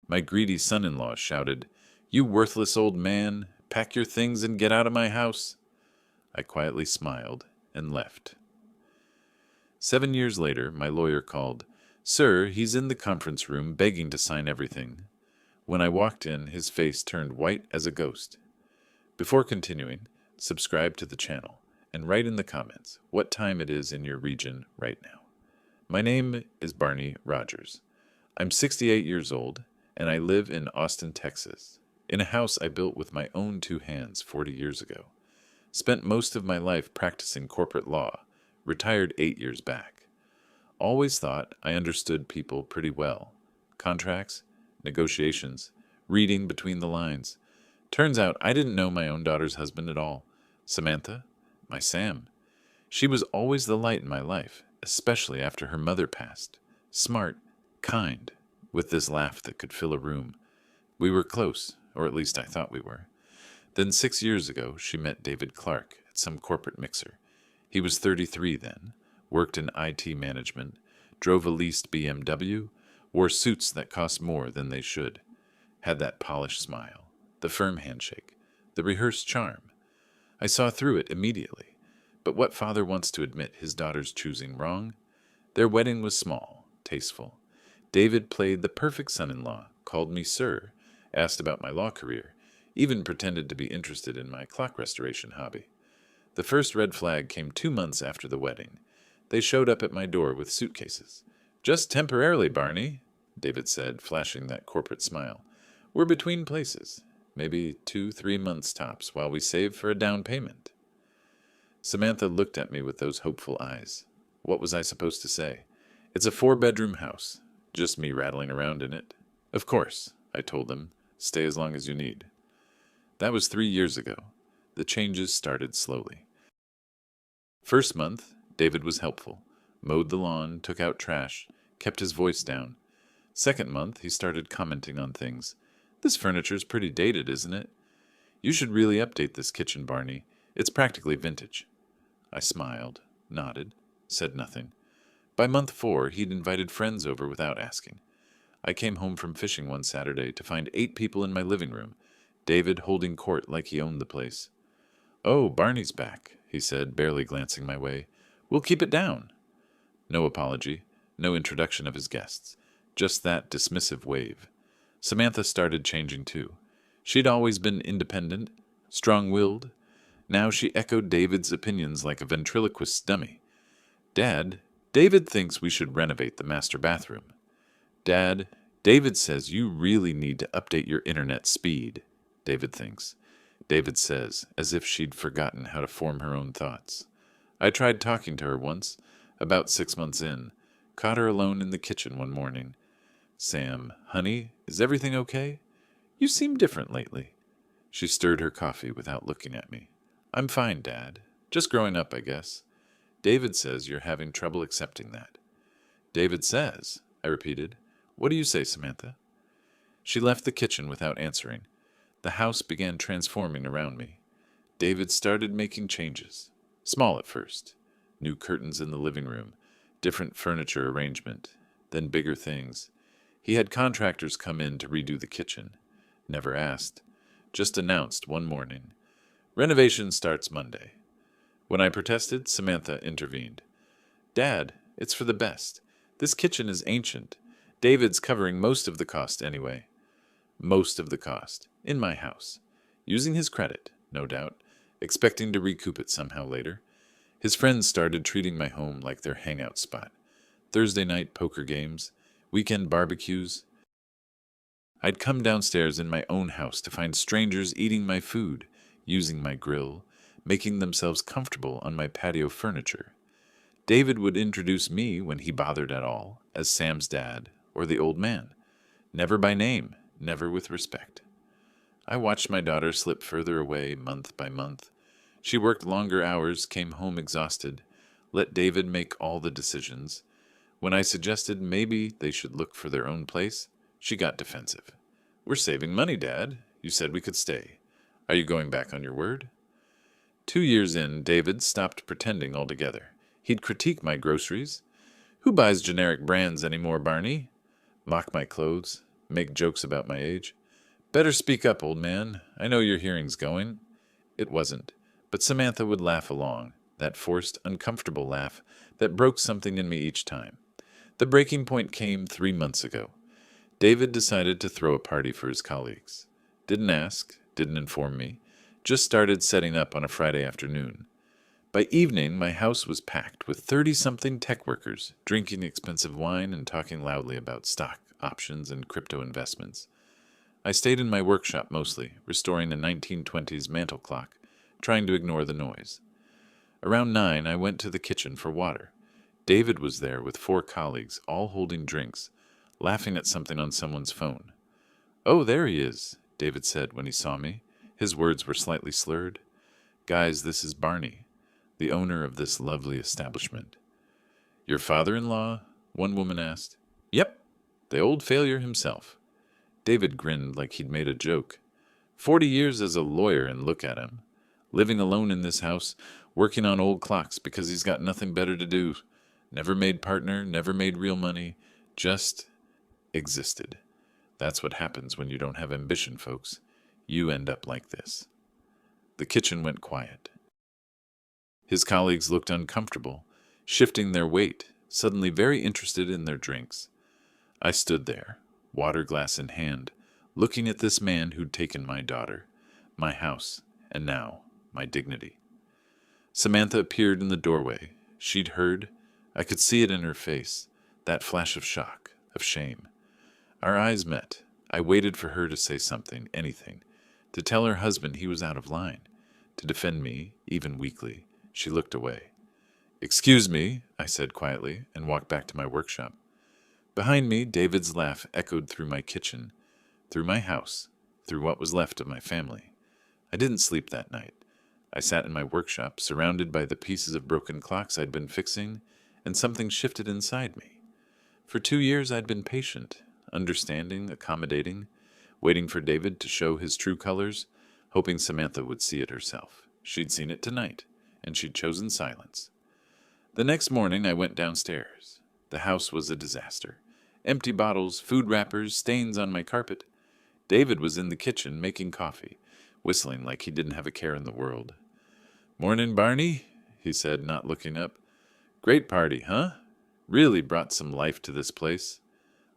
My greedy son-in-law shouted, "You worthless old man, pack your things and get out of my house." I quietly smiled and left. 7 years later, my lawyer called. "Sir, he's in the conference room begging to sign everything." When I walked in, his face turned white as a ghost. Before continuing, subscribe to the channel and write in the comments what time it is in your region right now. My name is Barney Rogers. I'm 68 years old, and I live in Austin, Texas, in a house I built with my own 2 hands 40 years ago. Spent most of my life practicing corporate law, retired 8 years back. Always thought I understood people pretty well. Contracts, negotiations, reading between the lines. Turns out I didn't know my own daughter's husband at all. Samantha, my Sam. She was always the light in my life, especially after her mother passed. Smart, kind, with this laugh that could fill a room. We were close, or at least I thought we were. Then 6 years ago, she met David Clark at some corporate mixer. He was 33 then, worked in IT management, drove a leased BMW, wore suits that cost more than they should, had that polished smile, the firm handshake, the rehearsed charm. I saw through it immediately. But what father wants to admit his daughter's choosing wrong? Their wedding was small, tasteful. David played the perfect son-in-law, called me sir, asked about my law career, even pretended to be interested in my clock restoration hobby. The first red flag came 2 months after the wedding. They showed up at my door with suitcases. "Just temporarily, Barney," David said, flashing that corporate smile. "We're between places. Maybe 2-3 months tops while we save for a down payment." Samantha looked at me with those hopeful eyes. What was I supposed to say? "It's a 4-bedroom house. Just me rattling around in it." "Of course," I told them. "Stay as long as you need." That was 3 years ago. The changes started slowly. First month, David was helpful. Mowed the lawn, took out trash, kept his voice down. Second month, he started commenting on things. "This furniture's pretty dated, isn't it? You should really update this kitchen, Barney. It's practically vintage." I smiled, nodded, said nothing. By month 4, he'd invited friends over without asking. I came home from fishing one Saturday to find 8 people in my living room, David holding court like he owned the place. "Oh, Barney's back," he said, barely glancing my way. "We'll keep it down." No apology, no introduction of his guests, just that dismissive wave. Samantha started changing too. She'd always been independent, strong-willed. Now she echoed David's opinions like a ventriloquist dummy. "Dad, David thinks we should renovate the master bathroom." "Dad, David says you really need to update your internet speed." David thinks. David says, as if she'd forgotten how to form her own thoughts. I tried talking to her once, about 6 months in. Caught her alone in the kitchen one morning. "Sam, honey, is everything okay? You seem different lately." She stirred her coffee without looking at me. "I'm fine, Dad. Just growing up, I guess. David says you're having trouble accepting that." "David says," I repeated. "What do you say, Samantha?" She left the kitchen without answering. The house began transforming around me. David started making changes. Small at first. New curtains in the living room, different furniture arrangement, then bigger things. He had contractors come in to redo the kitchen. Never asked. Just announced one morning. "Renovation starts Monday." When I protested, Samantha intervened. "Dad, it's for the best. This kitchen is ancient. David's covering most of the cost anyway." Most of the cost. In my house. Using his credit, no doubt, expecting to recoup it somehow later. His friends started treating my home like their hangout spot. Thursday night poker games, weekend barbecues. I'd come downstairs in my own house to find strangers eating my food, using my grill, making themselves comfortable on my patio furniture. David would introduce me, when he bothered at all, as Sam's dad or the old man. Never by name, never with respect. I watched my daughter slip further away month by month. She worked longer hours, came home exhausted, let David make all the decisions. When I suggested maybe they should look for their own place, she got defensive. "We're saving money, Dad. You said we could stay. Are you going back on your word?" 2 years in, David stopped pretending altogether. He'd critique my groceries. "Who buys generic brands anymore, Barney?" Mock my clothes. make jokes about my age. Better speak up, old man. I know your hearing's going. It wasn't, but Samantha would laugh along, that forced, uncomfortable laugh that broke something in me each time. The breaking point came 3 months ago. David decided to throw a party for his colleagues. Didn't ask, didn't inform me, just started setting up on a Friday afternoon. By evening, my house was packed with 30-something tech workers, drinking expensive wine and talking loudly about stock, options, and crypto investments. I stayed in my workshop mostly, restoring a 1920s mantel clock, trying to ignore the noise. Around 9, I went to the kitchen for water. David was there with 4 colleagues, all holding drinks, laughing at something on someone's phone. "Oh, there he is," David said when he saw me. His words were slightly slurred. "Guys, this is Barney, the owner of this lovely establishment." "Your father-in-law?" one woman asked. "Yep, the old failure himself." David grinned like he'd made a joke. 40 years as a lawyer, and look at him. Living alone in this house, working on old clocks because he's got nothing better to do. Never made partner, never made real money, just existed. That's what happens when you don't have ambition, folks. You end up like this. The kitchen went quiet. His colleagues looked uncomfortable, shifting their weight, suddenly very interested in their drinks. I stood there, water glass in hand, looking at this man who'd taken my daughter, my house, and now my dignity. Samantha appeared in the doorway. She'd heard. I could see it in her face, that flash of shock, of shame. Our eyes met. I waited for her to say something, anything, to tell her husband he was out of line, to defend me, even weakly. She looked away. "Excuse me," I said quietly, and walked back to my workshop. Behind me, David's laugh echoed through my kitchen, through my house, through what was left of my family. I didn't sleep that night. I sat in my workshop, surrounded by the pieces of broken clocks I'd been fixing, and something shifted inside me. For 2 years I'd been patient, understanding, accommodating, waiting for David to show his true colors, hoping Samantha would see it herself. She'd seen it tonight, and she'd chosen silence. The next morning I went downstairs. The house was a disaster. Empty bottles, food wrappers, stains on my carpet. David was in the kitchen making coffee, whistling like he didn't have a care in the world. "Morning, Barney," he said, not looking up. "Great party, huh? Really brought some life to this place."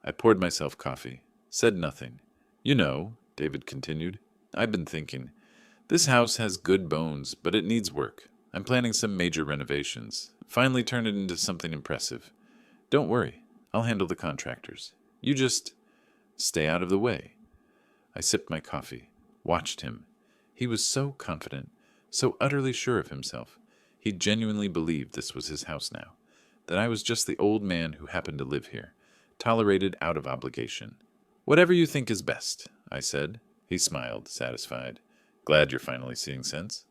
I poured myself coffee, said nothing. "You know," David continued, "I've been thinking. This house has good bones, but it needs work. I'm planning some major renovations. Finally turn it into something impressive. Don't worry, I'll handle the contractors. You just stay out of the way." I sipped my coffee, watched him. He was so confident, so utterly sure of himself. He genuinely believed this was his house now, that I was just the old man who happened to live here, tolerated out of obligation. "Whatever you think is best," I said. He smiled, satisfied. "Glad you're finally seeing sense."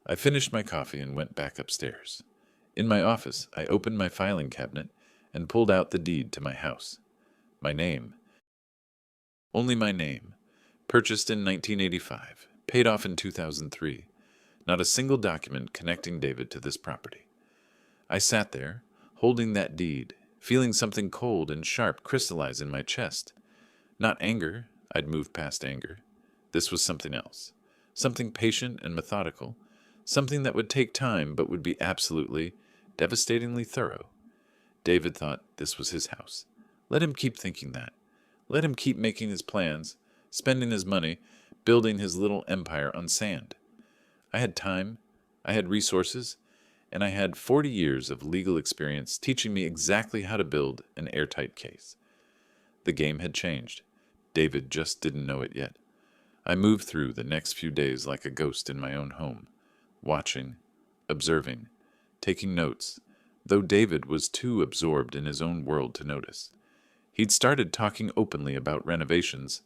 I finished my coffee and went back upstairs. In my office, I opened my filing cabinet and pulled out the deed to my house. My name. Only my name. Purchased in 1985. Paid off in 2003. Not a single document connecting David to this property. I sat there, holding that deed, feeling something cold and sharp crystallize in my chest. Not anger. I'd moved past anger. This was something else. Something patient and methodical. Something that would take time but would be absolutely, devastatingly thorough. David thought this was his house. Let him keep thinking that. Let him keep making his plans, spending his money, building his little empire on sand. I had time, I had resources, and I had 40 years of legal experience teaching me exactly how to build an airtight case. The game had changed. David just didn't know it yet. I moved through the next few days like a ghost in my own home, watching, observing, taking notes, though David was too absorbed in his own world to notice. He'd started talking openly about renovations,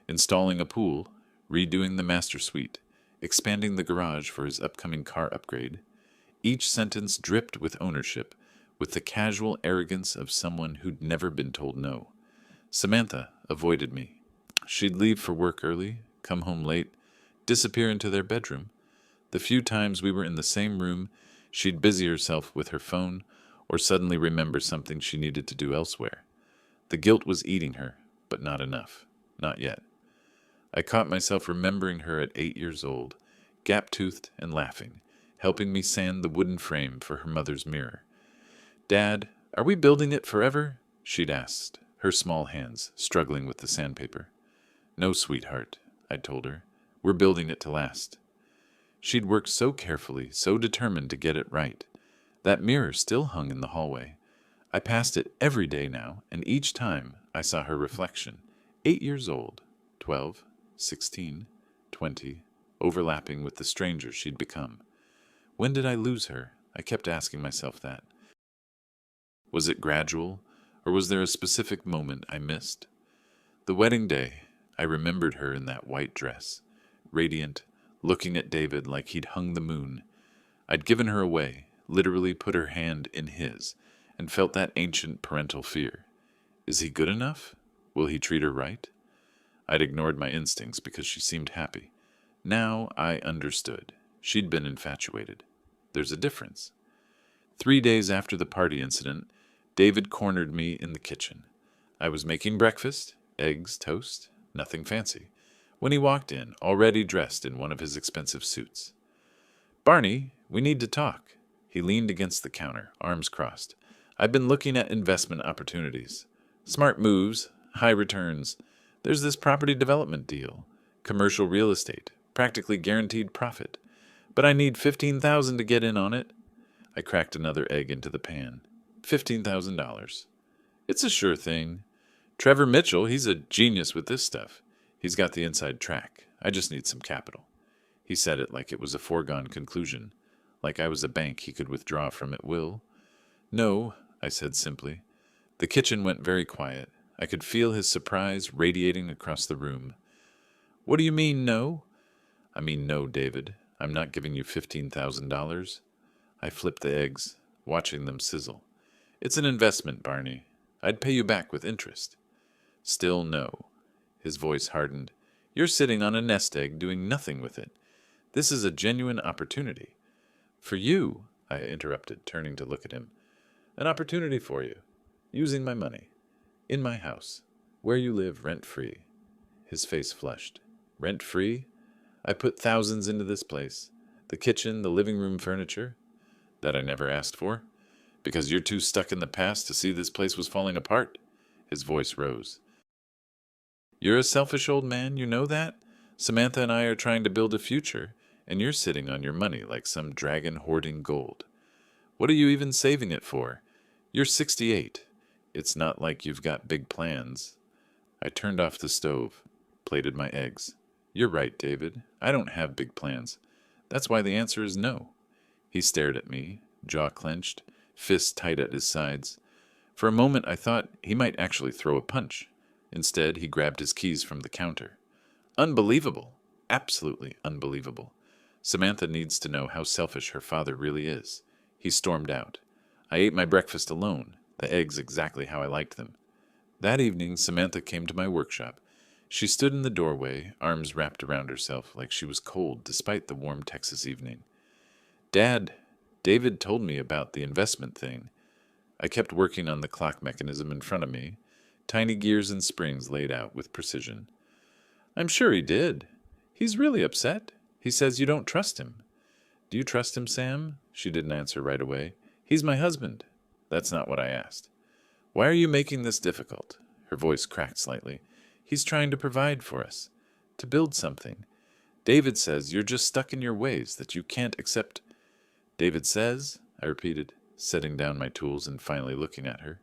installing a pool, redoing the master suite, expanding the garage for his upcoming car upgrade. Each sentence dripped with ownership, with the casual arrogance of someone who'd never been told no. Samantha avoided me. She'd leave for work early, come home late, disappear into their bedroom. The few times we were in the same room, she'd busy herself with her phone or suddenly remember something she needed to do elsewhere. The guilt was eating her, but not enough. Not yet. I caught myself remembering her at 8 years old, gap-toothed and laughing, helping me sand the wooden frame for her mother's mirror. "Dad, are we building it forever?" she'd asked, her small hands struggling with the sandpaper. "No, sweetheart," I'd told her. "We're building it to last." She'd worked so carefully, so determined to get it right. That mirror still hung in the hallway. I passed it every day now, and each time I saw her reflection. 8 years old, 12, 16, 20, overlapping with the stranger she'd become. When did I lose her? I kept asking myself that. Was it gradual, or was there a specific moment I missed? The wedding day, I remembered her in that white dress, radiant, looking at David like he'd hung the moon. I'd given her away, literally put her hand in his, and felt that ancient parental fear. Is he good enough? Will he treat her right? I'd ignored my instincts because she seemed happy. Now I understood. She'd been infatuated. There's a difference. 3 days after the party incident, David cornered me in the kitchen. I was making breakfast, eggs, toast, nothing fancy, when he walked in, already dressed in one of his expensive suits. "Barney, we need to talk." He leaned against the counter, arms crossed. "I've been looking at investment opportunities. Smart moves, high returns. There's this property development deal, commercial real estate, practically guaranteed profit. But I need $15,000 to get in on it." I cracked another egg into the pan. $15,000. "It's a sure thing. Trevor Mitchell, he's a genius with this stuff. He's got the inside track. I just need some capital." He said it like it was a foregone conclusion, like I was a bank he could withdraw from at will. "No," I said simply. The kitchen went very quiet. I could feel his surprise radiating across the room. "What do you mean, no?" "I mean no, David. I'm not giving you $15,000. I flipped the eggs, watching them sizzle. "It's an investment, Barney. I'd pay you back with interest." Still no. His voice hardened. "You're sitting on a nest egg doing nothing with it. This is a genuine opportunity." "For you," I interrupted, turning to look at him. "An opportunity for you. Using my money. In my house. Where you live rent-free." His face flushed. "Rent-free? I put thousands into this place. The kitchen, the living room furniture. That I never asked for. Because you're too stuck in the past to see this place was falling apart." His voice rose. "You're a selfish old man, you know that? Samantha and I are trying to build a future, and you're sitting on your money like some dragon hoarding gold. What are you even saving it for? You're 68. It's not like you've got big plans." I turned off the stove, plated my eggs. "You're right, David. I don't have big plans. That's why the answer is no." He stared at me, jaw clenched, fists tight at his sides. For a moment I thought he might actually throw a punch. Instead, he grabbed his keys from the counter. "Unbelievable. Absolutely unbelievable. Samantha needs to know how selfish her father really is." He stormed out. I ate my breakfast alone, the eggs exactly how I liked them. That evening, Samantha came to my workshop. She stood in the doorway, arms wrapped around herself like she was cold despite the warm Texas evening. "Dad, David told me about the investment thing." I kept working on the clock mechanism in front of me, tiny gears and springs laid out with precision. "I'm sure he did. He's really upset. He says you don't trust him." "Do you trust him, Sam?" She didn't answer right away. "He's my husband." "That's not what I asked." "Why are you making this difficult?" Her voice cracked slightly. "He's trying to provide for us, to build something. David says you're just stuck in your ways, that you can't accept—" "David says?" I repeated, setting down my tools and finally looking at her.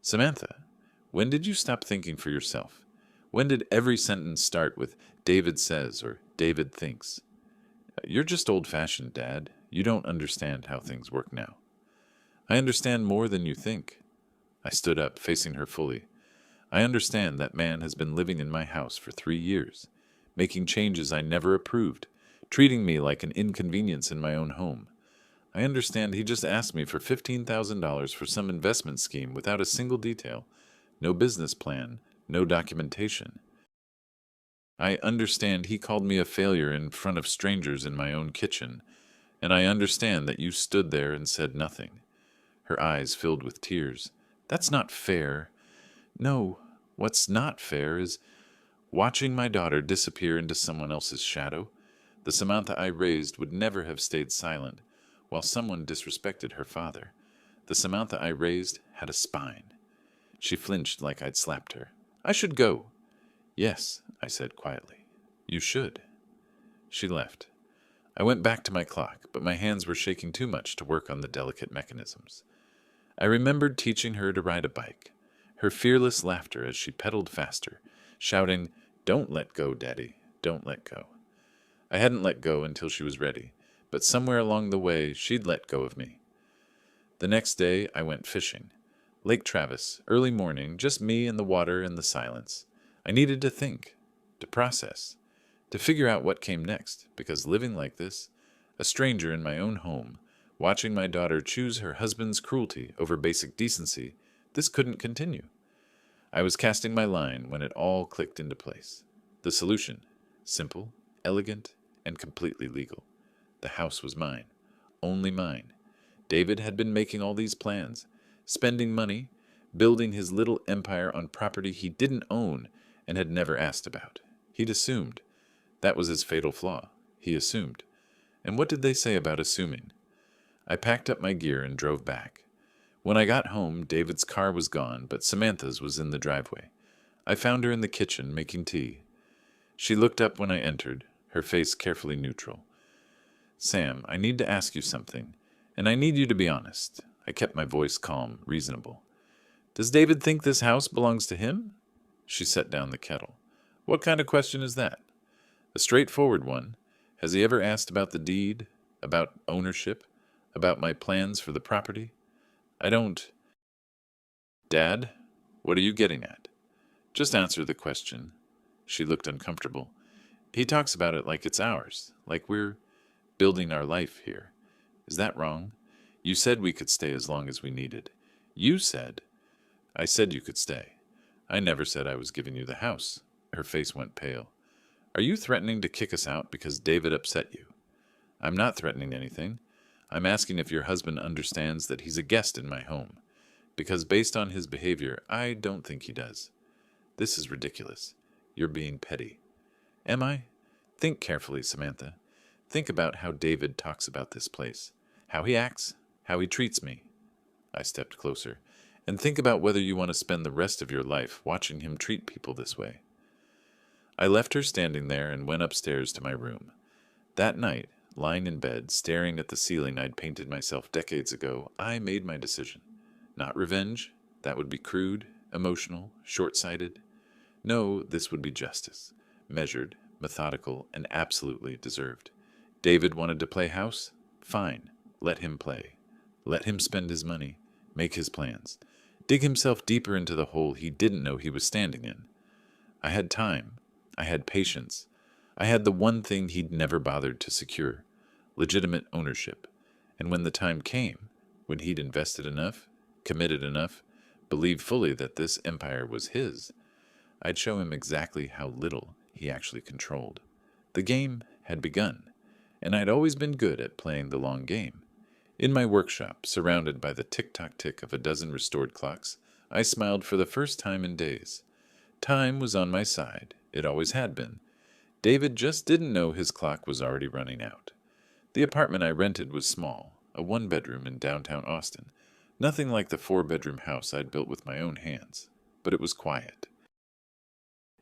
"Samantha, when did you stop thinking for yourself? When did every sentence start with David says or David thinks?" "You're just old-fashioned, Dad. You don't understand how things work now." "I understand more than you think." I stood up, facing her fully. "I understand that man has been living in my house for 3 years, making changes I never approved, treating me like an inconvenience in my own home. I understand he just asked me for $15,000 for some investment scheme without a single detail, no business plan, no documentation. I understand he called me a failure in front of strangers in my own kitchen, and I understand that you stood there and said nothing." Her eyes filled with tears. "That's not fair." "No, What's not fair is watching my daughter disappear into someone else's shadow. The Samantha I raised would never have stayed silent while someone disrespected her father. The Samantha I raised had a spine. She flinched like I'd slapped her. I should go. Yes, I said quietly. You should. She left. I went back to my clock, but my hands were shaking too much to work on the delicate mechanisms. I remembered teaching her to ride a bike, her fearless laughter as she pedaled faster, shouting, "Don't let go, Daddy, don't let go." I hadn't let go until she was ready, but somewhere along the way she'd let go of me. The next day I went fishing. Lake Travis, early morning, just me and the water and the silence. I needed to think, to process, to figure out what came next, because living like this, a stranger in my own home, watching my daughter choose her husband's cruelty over basic decency, this couldn't continue. I was casting my line when it all clicked into place. The solution, simple, elegant, and completely legal. The house was mine, only mine. David had been making all these plans, spending money, building his little empire on property he didn't own and had never asked about. He'd assumed. That was his fatal flaw. He assumed. And what did they say about assuming? I packed up my gear and drove back. When I got home, David's car was gone, but Samantha's was in the driveway. I found her in the kitchen making tea. She looked up when I entered, her face carefully neutral. "Sam, I need to ask you something, and I need you to be honest." I kept my voice calm, reasonable. "Does David think this house belongs to him?" She set down the kettle. "What kind of question is that?" "A straightforward one. Has he ever asked about the deed, about ownership, about my plans for the property?" "I don't—" "Dad, what are you getting at?" "Just answer the question." She looked uncomfortable. "He talks about it like it's ours, like we're building our life here. Is that wrong? You said we could stay as long as we needed. You said—" "I said you could stay. I never said I was giving you the house." Her face went pale. "Are you threatening to kick us out because David upset you?" "I'm not threatening anything. I'm asking if your husband understands that he's a guest in my home, because based on his behavior, I don't think he does." "This is ridiculous. You're being petty." "Am I? Think carefully, Samantha. Think about how David talks about this place, how he acts, how he treats me." I stepped closer. "And think about whether you want to spend the rest of your life watching him treat people this way." I left her standing there and went upstairs to my room. That night, lying in bed, staring at the ceiling I'd painted myself decades ago, I made my decision. Not revenge. That would be crude, emotional, short-sighted. No, this would be justice. Measured, methodical, and absolutely deserved. David wanted to play house? Fine. Let him play. Let him spend his money, make his plans, dig himself deeper into the hole he didn't know he was standing in. I had time. I had patience. I had the one thing he'd never bothered to secure, legitimate ownership. And when the time came, when he'd invested enough, committed enough, believed fully that this empire was his, I'd show him exactly how little he actually controlled. The game had begun, and I'd always been good at playing the long game. In my workshop, surrounded by the tick-tock-tick of a dozen restored clocks, I smiled for the first time in days. Time was on my side. It always had been. David just didn't know his clock was already running out. The apartment I rented was small, a one-bedroom in downtown Austin. Nothing like the 4-bedroom house I'd built with my own hands, but it was quiet.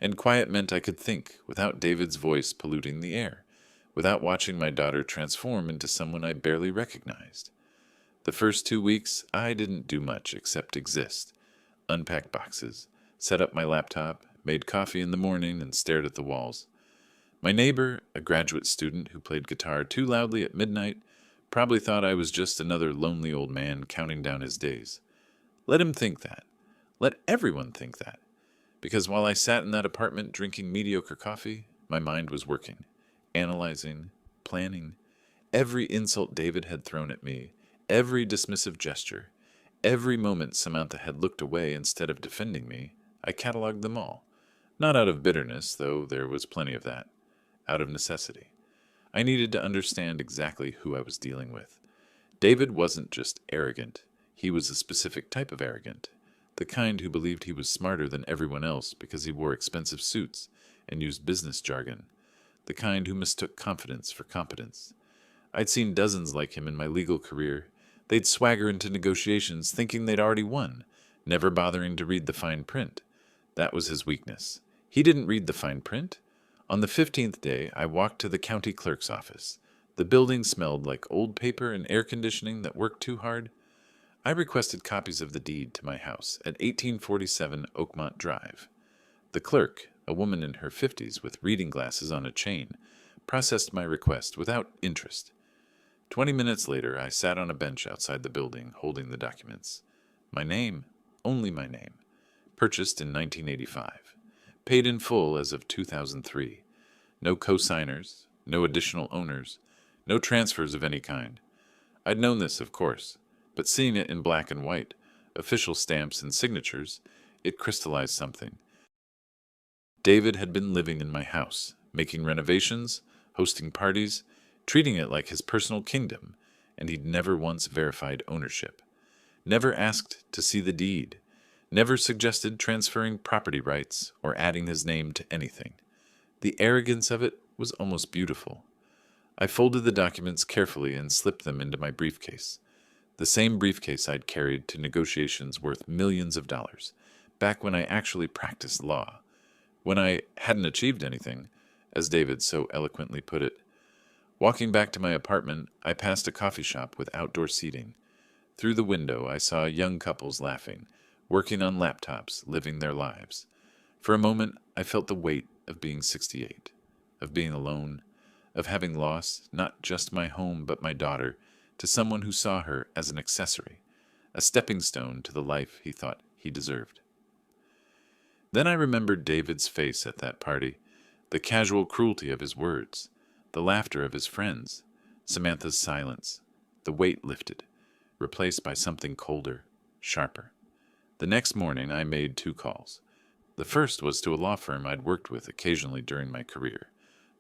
And quiet meant I could think without David's voice polluting the air, without watching my daughter transform into someone I barely recognized. The first 2 weeks, I didn't do much except exist, unpack boxes, set up my laptop, made coffee in the morning, and stared at the walls. My neighbor, a graduate student who played guitar too loudly at midnight, probably thought I was just another lonely old man counting down his days. Let him think that. Let everyone think that. Because while I sat in that apartment drinking mediocre coffee, my mind was working, analyzing, planning. Every insult David had thrown at me, every dismissive gesture, every moment Samantha had looked away instead of defending me, I cataloged them all. Not out of bitterness, though there was plenty of that. Out of necessity. I needed to understand exactly who I was dealing with. David wasn't just arrogant. He was a specific type of arrogant. the kind who believed he was smarter than everyone else because he wore expensive suits and used business jargon, the kind who mistook confidence for competence. I'd seen dozens like him in my legal career. They'd swagger into negotiations thinking they'd already won, never bothering to read the fine print. That was his weakness. He didn't read the fine print. On the 15th day, I walked to the county clerk's office. The building smelled like old paper and air conditioning that worked too hard. I requested copies of the deed to my house at 1847 Oakmont Drive. The clerk, a woman in her 50s with reading glasses on a chain, processed my request without interest. 20 minutes later, I sat on a bench outside the building holding the documents. My name, only my name. Purchased in 1985. Paid in full as of 2003. No co-signers, no additional owners, no transfers of any kind. I'd known this, of course, but seeing it in black and white, official stamps and signatures, it crystallized something. David had been living in my house, making renovations, hosting parties, treating it like his personal kingdom, and he'd never once verified ownership. Never asked to see the deed. Never suggested transferring property rights or adding his name to anything. The arrogance of it was almost beautiful. I folded the documents carefully and slipped them into my briefcase. The same briefcase I'd carried to negotiations worth millions of dollars, back when I actually practiced law. When I hadn't achieved anything, as David so eloquently put it. Walking back to my apartment, I passed a coffee shop with outdoor seating. Through the window, I saw young couples laughing, working on laptops, living their lives. For a moment, I felt the weight of being 68, of being alone, of having lost not just my home but my daughter to someone who saw her as an accessory, a stepping stone to the life he thought he deserved. Then I remembered David's face at that party, the casual cruelty of his words, the laughter of his friends, Samantha's silence. The weight lifted, replaced by something colder, sharper. The next morning I made 2 calls. The first was to a law firm I'd worked with occasionally during my career.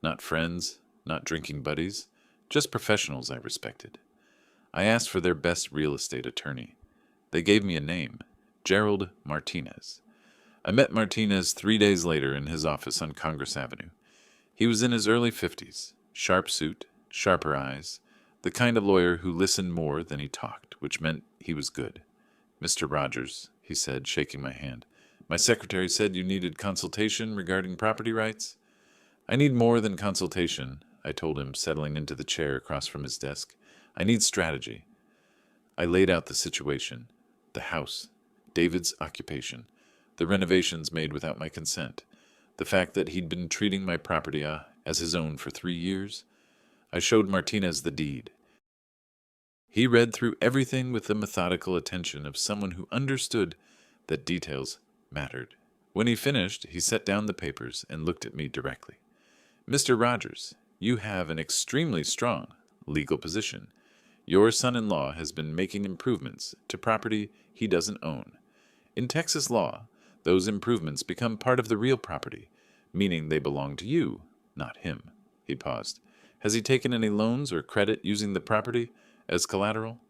Not friends, not drinking buddies, just professionals I respected. I asked for their best real estate attorney. They gave me a name, Gerald Martinez. I met Martinez 3 days later in his office on Congress Avenue. He was in his early 50s, sharp suit, sharper eyes, the kind of lawyer who listened more than he talked, which meant he was good. "Mr. Rogers," he said, shaking my hand, "my secretary said you needed consultation regarding property rights." "I need more than consultation," I told him, settling into the chair across from his desk. "I need strategy." I laid out the situation, the house, David's occupation, the renovations made without my consent, the fact that he'd been treating my property as his own for 3 years. I showed Martinez the deed. He read through everything with the methodical attention of someone who understood that details mattered. When he finished, he set down the papers and looked at me directly. "Mr. Rogers, you have an extremely strong legal position. Your son-in-law has been making improvements to property he doesn't own. In Texas law, those improvements become part of the real property, meaning they belong to you, not him." He paused. "Has he taken any loans or credit using the property as collateral?"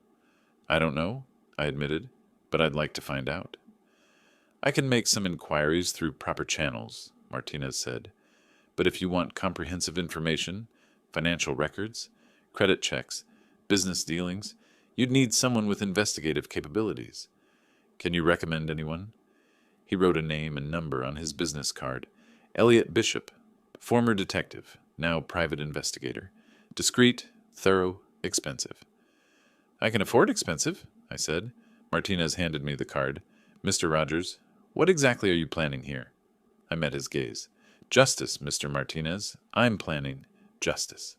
"I don't know," I admitted, "but I'd like to find out." "I can make some inquiries through proper channels," Martinez said. "But if you want comprehensive information, financial records, credit checks, business dealings, you'd need someone with investigative capabilities. Can you recommend anyone?" He wrote a name and number on his business card. "Elliot Bishop, former detective, now private investigator. Discreet, thorough, expensive." "I can afford expensive," I said. Martinez handed me the card. "Mr. Rogers, what exactly are you planning here?" I met his gaze. "Justice, Mr. Martinez. I'm planning justice."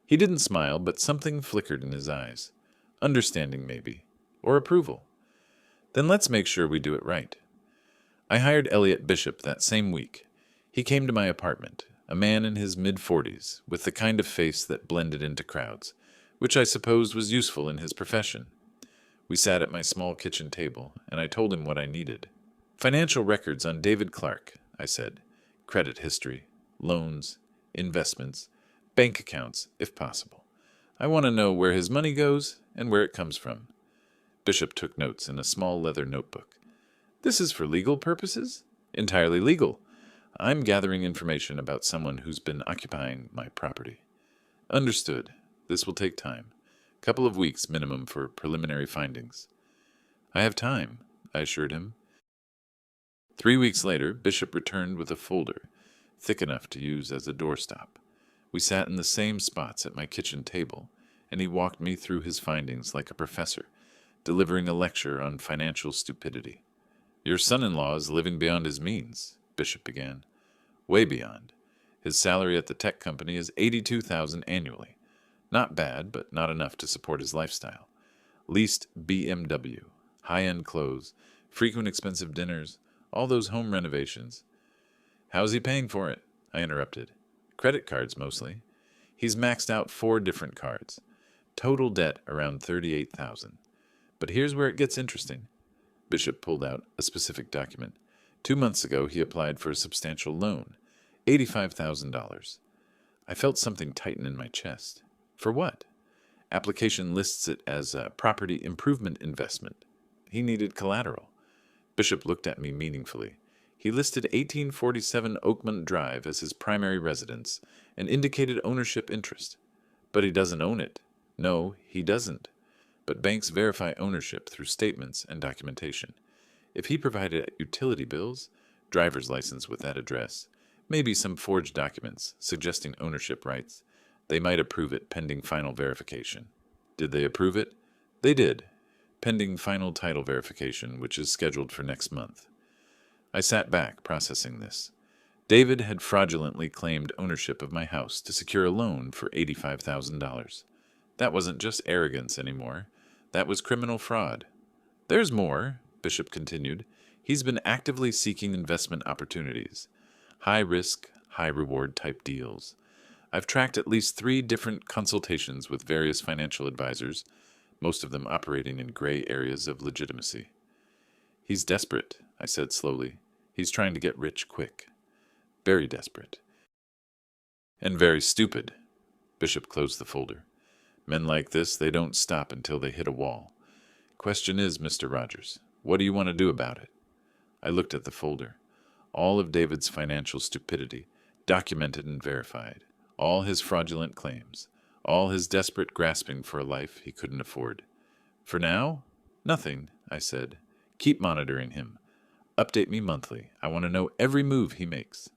He didn't smile, but something flickered in his eyes. Understanding, maybe. Or approval. "Then let's make sure we do it right." I hired Elliot Bishop that same week. He came to my apartment, a man in his mid-40s, with the kind of face that blended into crowds, which I supposed was useful in his profession. We sat at my small kitchen table, and I told him what I needed. "Financial records on David Clark," I said. "Credit history, loans, investments, bank accounts, if possible. I want to know where his money goes and where it comes from." Bishop took notes in a small leather notebook. This is for legal purposes? Entirely legal. I'm gathering information about someone who's been occupying my property. Understood. This will take time. Couple of weeks minimum for preliminary findings. I have time, I assured him. 3 weeks later, Bishop returned with a folder, thick enough to use as a doorstop. We sat in the same spots at my kitchen table, and he walked me through his findings like a professor, delivering a lecture on financial stupidity. Your son-in-law is living beyond his means, Bishop began. Way beyond. His salary at the tech company is $82,000 annually. Not bad, but not enough to support his lifestyle. Leased BMW, high-end clothes, frequent expensive dinners, all those home renovations. How's he paying for it? I interrupted. Credit cards, mostly. He's maxed out 4 different cards. Total debt around $38,000. But here's where it gets interesting. Bishop pulled out a specific document. 2 months ago, he applied for a substantial loan, $85,000. I felt something tighten in my chest. For what? Application lists it as a property improvement investment. He needed collateral. Bishop looked at me meaningfully. He listed 1847 Oakmont Drive as his primary residence and indicated ownership interest. But he doesn't own it. No, he doesn't. But banks verify ownership through statements and documentation. If he provided utility bills, driver's license with that address, maybe some forged documents suggesting ownership rights, they might approve it pending final verification. Did they approve it? They did, pending final title verification, which is scheduled for next month. I sat back, processing this. David had fraudulently claimed ownership of my house to secure a loan for $85,000. That wasn't just arrogance anymore. That was criminal fraud. There's more, Bishop continued. He's been actively seeking investment opportunities. High-risk, high-reward type deals. I've tracked at least 3 different consultations with various financial advisors, most of them operating in gray areas of legitimacy. He's desperate, I said slowly. He's trying to get rich quick. Very desperate. And very stupid. Bishop closed the folder. Men like this, they don't stop until they hit a wall. Question is, Mr. Rogers, what do you want to do about it? I looked at the folder. All of David's financial stupidity, documented and verified. All his fraudulent claims. All his desperate grasping for a life he couldn't afford. For now, nothing, I said. Keep monitoring him. Update me monthly. I want to know every move he makes.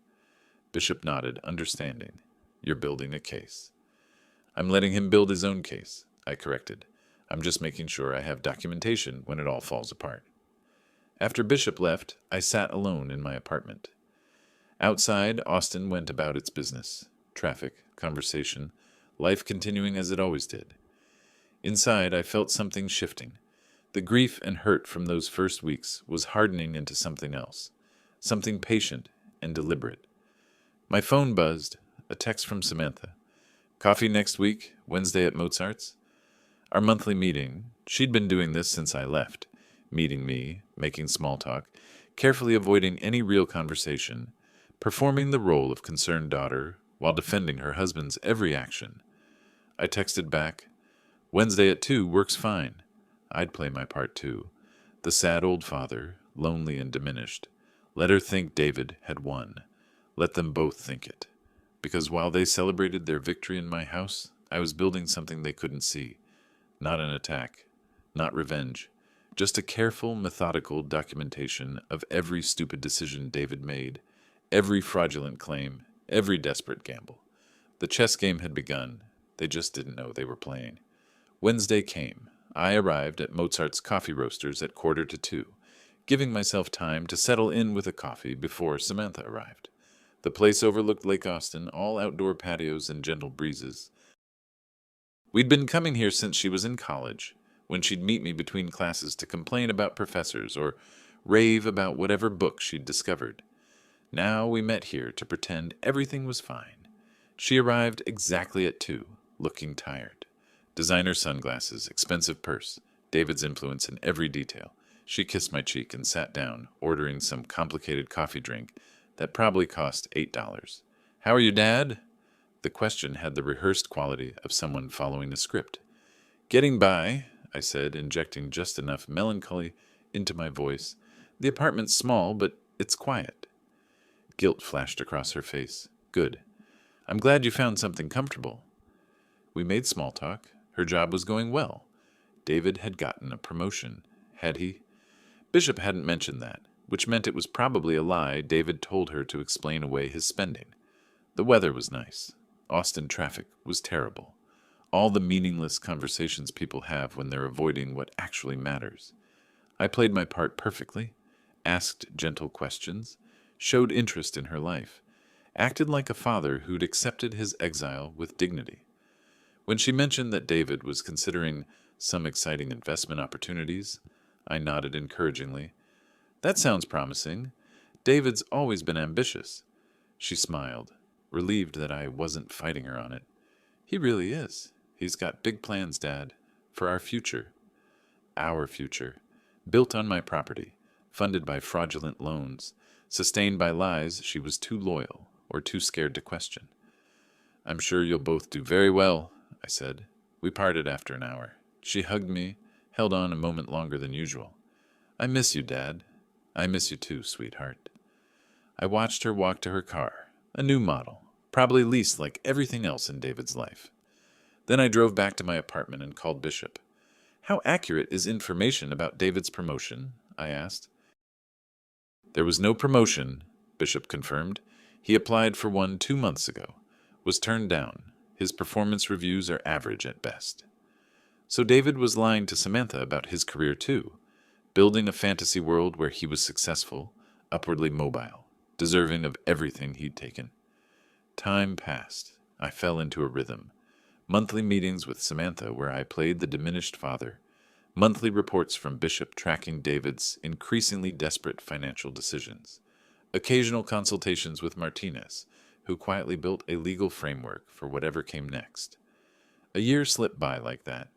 Bishop nodded, understanding. You're building a case. I'm letting him build his own case, I corrected. I'm just making sure I have documentation when it all falls apart. After Bishop left, I sat alone in my apartment. Outside, Austin went about its business. Traffic, conversation, life continuing as it always did. Inside, I felt something shifting. The grief and hurt from those first weeks was hardening into something else, something patient and deliberate. My phone buzzed, a text from Samantha. Coffee next week, Wednesday at Mozart's. Our monthly meeting, she'd been doing this since I left, meeting me, making small talk, carefully avoiding any real conversation, performing the role of concerned daughter while defending her husband's every action. I texted back, Wednesday at 2 works fine. I'd play my part too. The sad old father, lonely and diminished. Let her think David had won. Let them both think it. Because while they celebrated their victory in my house, I was building something they couldn't see. Not an attack, not revenge, just a careful, methodical documentation of every stupid decision David made, every fraudulent claim, every desperate gamble. The chess game had begun. They just didn't know they were playing. Wednesday came. I arrived at Mozart's Coffee Roasters at 1:45, giving myself time to settle in with a coffee before Samantha arrived. The place overlooked Lake Austin, all outdoor patios and gentle breezes. We'd been coming here since she was in college, when she'd meet me between classes to complain about professors or rave about whatever book she'd discovered. Now we met here to pretend everything was fine. She arrived exactly at 2, looking tired. Designer sunglasses, expensive purse, David's influence in every detail. She kissed my cheek and sat down, ordering some complicated coffee drink that probably cost $8. How are you, Dad? The question had the rehearsed quality of someone following a script. Getting by, I said, injecting just enough melancholy into my voice The apartment's small, but it's quiet. Guilt flashed across her face. Good. I'm glad you found something comfortable. We made small talk. Her job was going well. David had gotten a promotion. Had he? Bishop hadn't mentioned that, which meant it was probably a lie David told her to explain away his spending. The weather was nice. Austin traffic was terrible. All the meaningless conversations people have when they're avoiding what actually matters. I played my part perfectly, asked gentle questions, showed interest in her life, acted like a father who'd accepted his exile with dignity. When she mentioned that David was considering some exciting investment opportunities, I nodded encouragingly. That sounds promising. David's always been ambitious. She smiled, relieved that I wasn't fighting her on it. He really is. He's got big plans, Dad, for our future. Our future. Built on my property, funded by fraudulent loans, sustained by lies she was too loyal or too scared to question. I'm sure you'll both do very well, I said. We parted after an hour. She hugged me, held on a moment longer than usual. I miss you, Dad. I miss you too, sweetheart. I watched her walk to her car, a new model, probably leased like everything else in David's life. Then I drove back to my apartment and called Bishop. How accurate is information about David's promotion? I asked. There was no promotion, Bishop confirmed. He applied for one 2 months ago, was turned down. His performance reviews are average at best. So David was lying to Samantha about his career too, building a fantasy world where he was successful, upwardly mobile, deserving of everything he'd taken. Time passed. I fell into a rhythm. Monthly meetings with Samantha where I played the diminished father. Monthly reports from Bishop tracking David's increasingly desperate financial decisions. Occasional consultations with Martinez, who quietly built a legal framework for whatever came next. A year slipped by like that.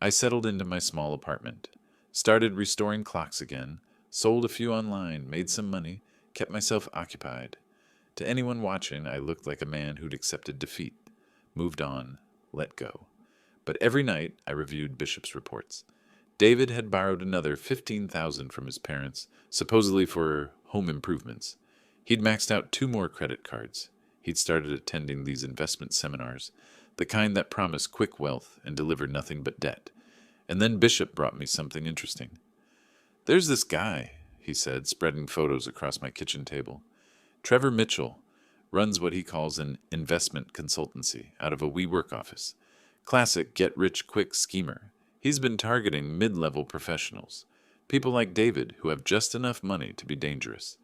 I settled into my small apartment, started restoring clocks again, sold a few online, made some money, kept myself occupied. To anyone watching, I looked like a man who'd accepted defeat, moved on, let go. But every night I reviewed Bishop's reports. David had borrowed another $15,000 from his parents, supposedly for home improvements. He'd maxed out 2 more credit cards. He'd started attending these investment seminars, the kind that promise quick wealth and deliver nothing but debt. And then Bishop brought me something interesting. There's this guy, he said, spreading photos across my kitchen table. Trevor Mitchell runs what he calls an investment consultancy out of a WeWork office. Classic get-rich-quick schemer. He's been targeting mid-level professionals, people like David who have just enough money to be dangerous.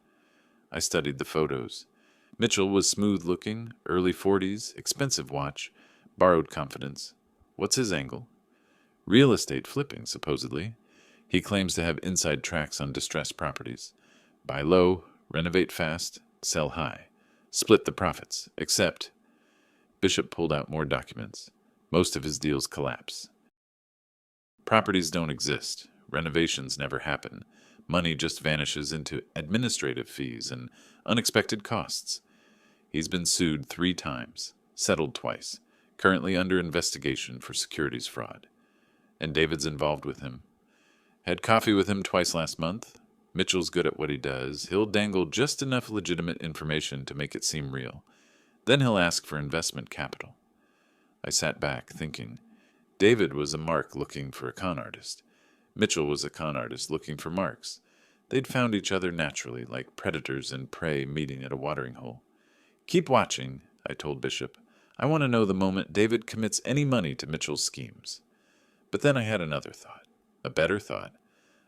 I studied the photos. Mitchell was smooth-looking, early 40s, expensive watch, borrowed confidence. What's his angle? Real estate flipping, supposedly. He claims to have inside tracks on distressed properties. Buy low, renovate fast, sell high. Split the profits, except... Bishop pulled out more documents. Most of his deals collapse. Properties don't exist. Renovations never happen. Money just vanishes into administrative fees and unexpected costs. He's been sued 3 times, settled twice, currently under investigation for securities fraud. And David's involved with him. Had coffee with him twice last month. Mitchell's good at what he does. He'll dangle just enough legitimate information to make it seem real. Then he'll ask for investment capital. I sat back, thinking. David was a mark looking for a con artist. Mitchell was a con artist looking for marks. They'd found each other naturally, like predators and prey meeting at a watering hole. Keep watching, I told Bishop. I want to know the moment David commits any money to Mitchell's schemes. But then I had another thought, a better thought.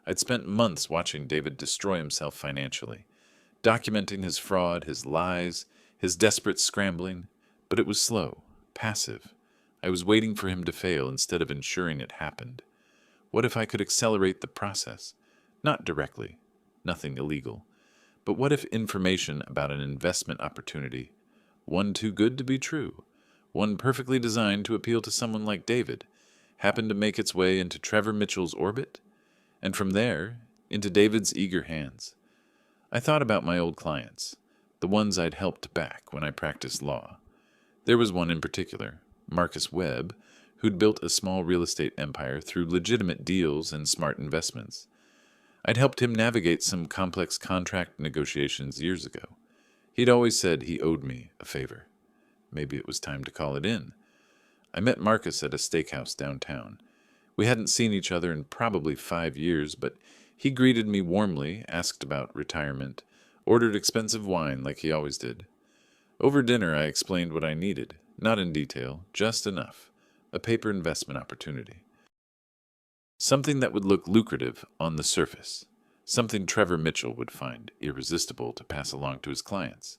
I'd spent months watching David destroy himself financially, documenting his fraud, his lies, his desperate scrambling, but it was slow, passive. I was waiting for him to fail instead of ensuring it happened. What if I could accelerate the process? Not directly, nothing illegal, but what if information about an investment opportunity, one too good to be true, one perfectly designed to appeal to someone like David, happened to make its way into Trevor Mitchell's orbit? And from there, into David's eager hands. I thought about my old clients, the ones I'd helped back when I practiced law. There was one in particular, Marcus Webb, who'd built a small real estate empire through legitimate deals and smart investments. I'd helped him navigate some complex contract negotiations years ago. He'd always said he owed me a favor. Maybe it was time to call it in. I met Marcus at a steakhouse downtown. We hadn't seen each other in probably 5 years, but he greeted me warmly, asked about retirement, ordered expensive wine like he always did. Over dinner, I explained what I needed, not in detail, just enough. A paper investment opportunity. Something that would look lucrative on the surface. Something Trevor Mitchell would find irresistible to pass along to his clients.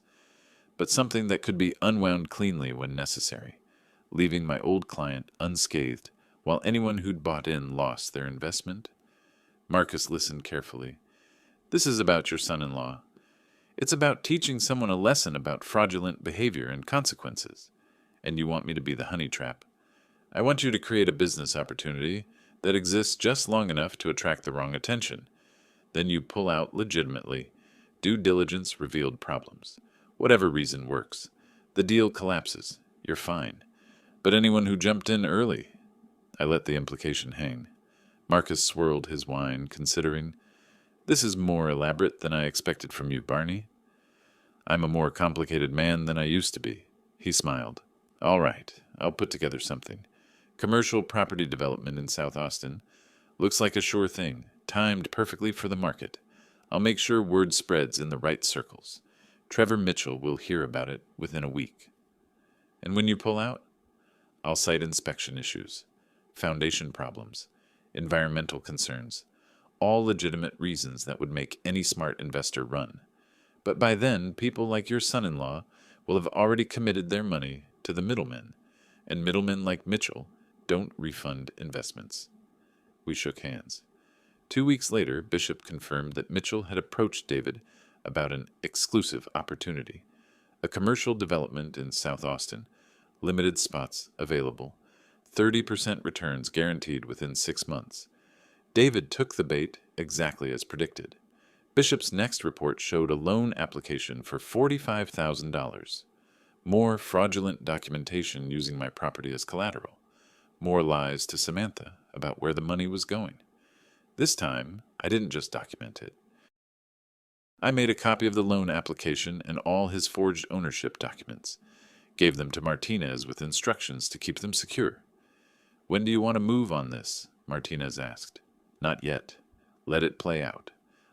But something that could be unwound cleanly when necessary, leaving my old client unscathed while anyone who'd bought in lost their investment. Marcus listened carefully. This is about your son-in-law. It's about teaching someone a lesson about fraudulent behavior and consequences. And you want me to be the honey trap. I want you to create a business opportunity that exists just long enough to attract the wrong attention. Then you pull out legitimately. Due diligence revealed problems. Whatever reason works. The deal collapses. You're fine. But anyone who jumped in early... I let the implication hang. Marcus swirled his wine, considering, "This is more elaborate than I expected from you, Barney." "I'm a more complicated man than I used to be." He smiled. "All right, I'll put together something. Commercial property development in South Austin. Looks like a sure thing, timed perfectly for the market. I'll make sure word spreads in the right circles. Trevor Mitchell will hear about it within a week. And when you pull out, I'll cite inspection issues, foundation problems, environmental concerns, all legitimate reasons that would make any smart investor run. But by then, people like your son-in-law will have already committed their money to the middlemen, and middlemen like Mitchell don't refund investments." We shook hands. 2 weeks later, Bishop confirmed that Mitchell had approached David about an exclusive opportunity, a commercial development in South Austin, limited spots available, 30% returns guaranteed within 6 months. David took the bait exactly as predicted. Bishop's next report showed a loan application for $45,000. More fraudulent documentation using my property as collateral. More lies to Samantha about where the money was going. This time, I didn't just document it. I made a copy of the loan application and all his forged ownership documents. Gave them to Martinez with instructions to keep them secure. "When do you want to move on this?" Martinez asked. "Not yet. Let it play out.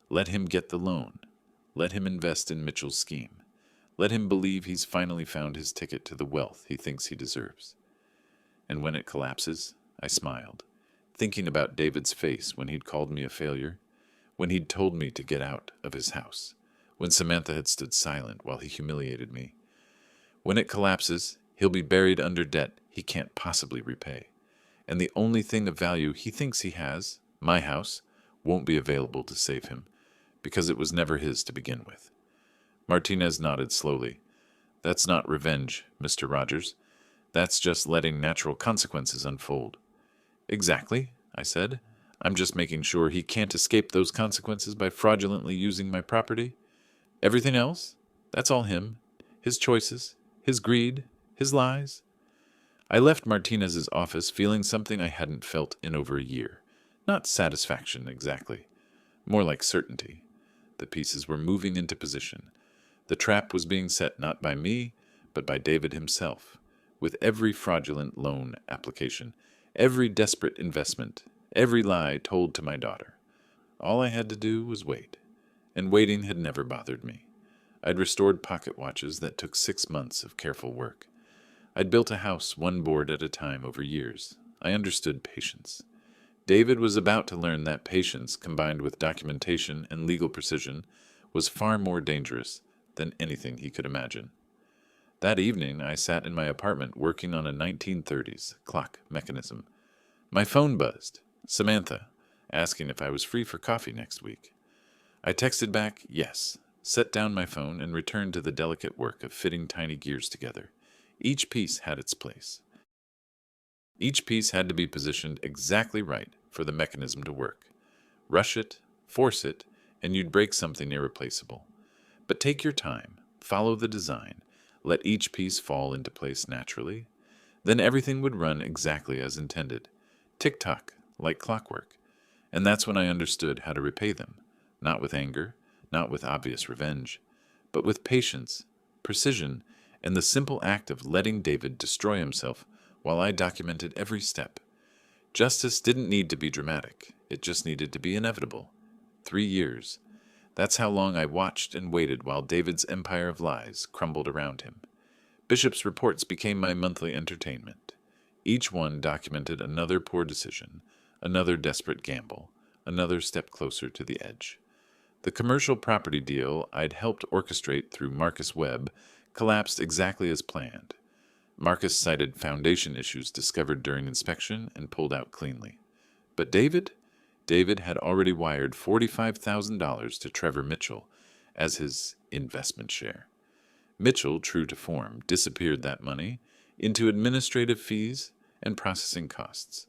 Let him get the loan. Let him invest in Mitchell's scheme. Let him believe he's finally found his ticket to the wealth he thinks he deserves." And when it collapses, I smiled, thinking about David's face when he'd called me a failure, when he'd told me to get out of his house, when Samantha had stood silent while he humiliated me. When it collapses, he'll be buried under debt he can't possibly repay, and the only thing of value he thinks he has, my house, won't be available to save him, because it was never his to begin with. Martinez nodded slowly. "That's not revenge, Mr. Rogers. That's just letting natural consequences unfold." "Exactly," I said. "I'm just making sure he can't escape those consequences by fraudulently using my property. Everything else, that's all him. His choices, his greed, his lies." I left Martinez's office feeling something I hadn't felt in over a year. Not satisfaction, exactly. More like certainty. The pieces were moving into position. The trap was being set not by me, but by David himself, with every fraudulent loan application, every desperate investment, every lie told to my daughter. All I had to do was wait, and waiting had never bothered me. I'd restored pocket watches that took 6 months of careful work. I'd built a house one board at a time over years. I understood patience. David was about to learn that patience, combined with documentation and legal precision, was far more dangerous than anything he could imagine. That evening, I sat in my apartment working on a 1930s clock mechanism. My phone buzzed. Samantha, asking if I was free for coffee next week. I texted back, yes, set down my phone, and returned to the delicate work of fitting tiny gears together. Each piece had its place. Each piece had to be positioned exactly right for the mechanism to work. Rush it, force it, and you'd break something irreplaceable. But take your time, follow the design, let each piece fall into place naturally. Then everything would run exactly as intended. Tick-tock, like clockwork. And that's when I understood how to repay them. not with anger, not with obvious revenge, but with patience, precision, and the simple act of letting David destroy himself while I documented every step. Justice didn't need to be dramatic. It just needed to be inevitable. 3 years. That's how long I watched and waited while David's empire of lies crumbled around him. Bishop's reports became my monthly entertainment. Each one documented another poor decision, another desperate gamble, another step closer to the edge. The commercial property deal I'd helped orchestrate through Marcus Webb collapsed exactly as planned. Marcus cited foundation issues discovered during inspection and pulled out cleanly. But David had already wired $45,000 to Trevor Mitchell as his investment share. Mitchell, true to form, disappeared that money into administrative fees and processing costs.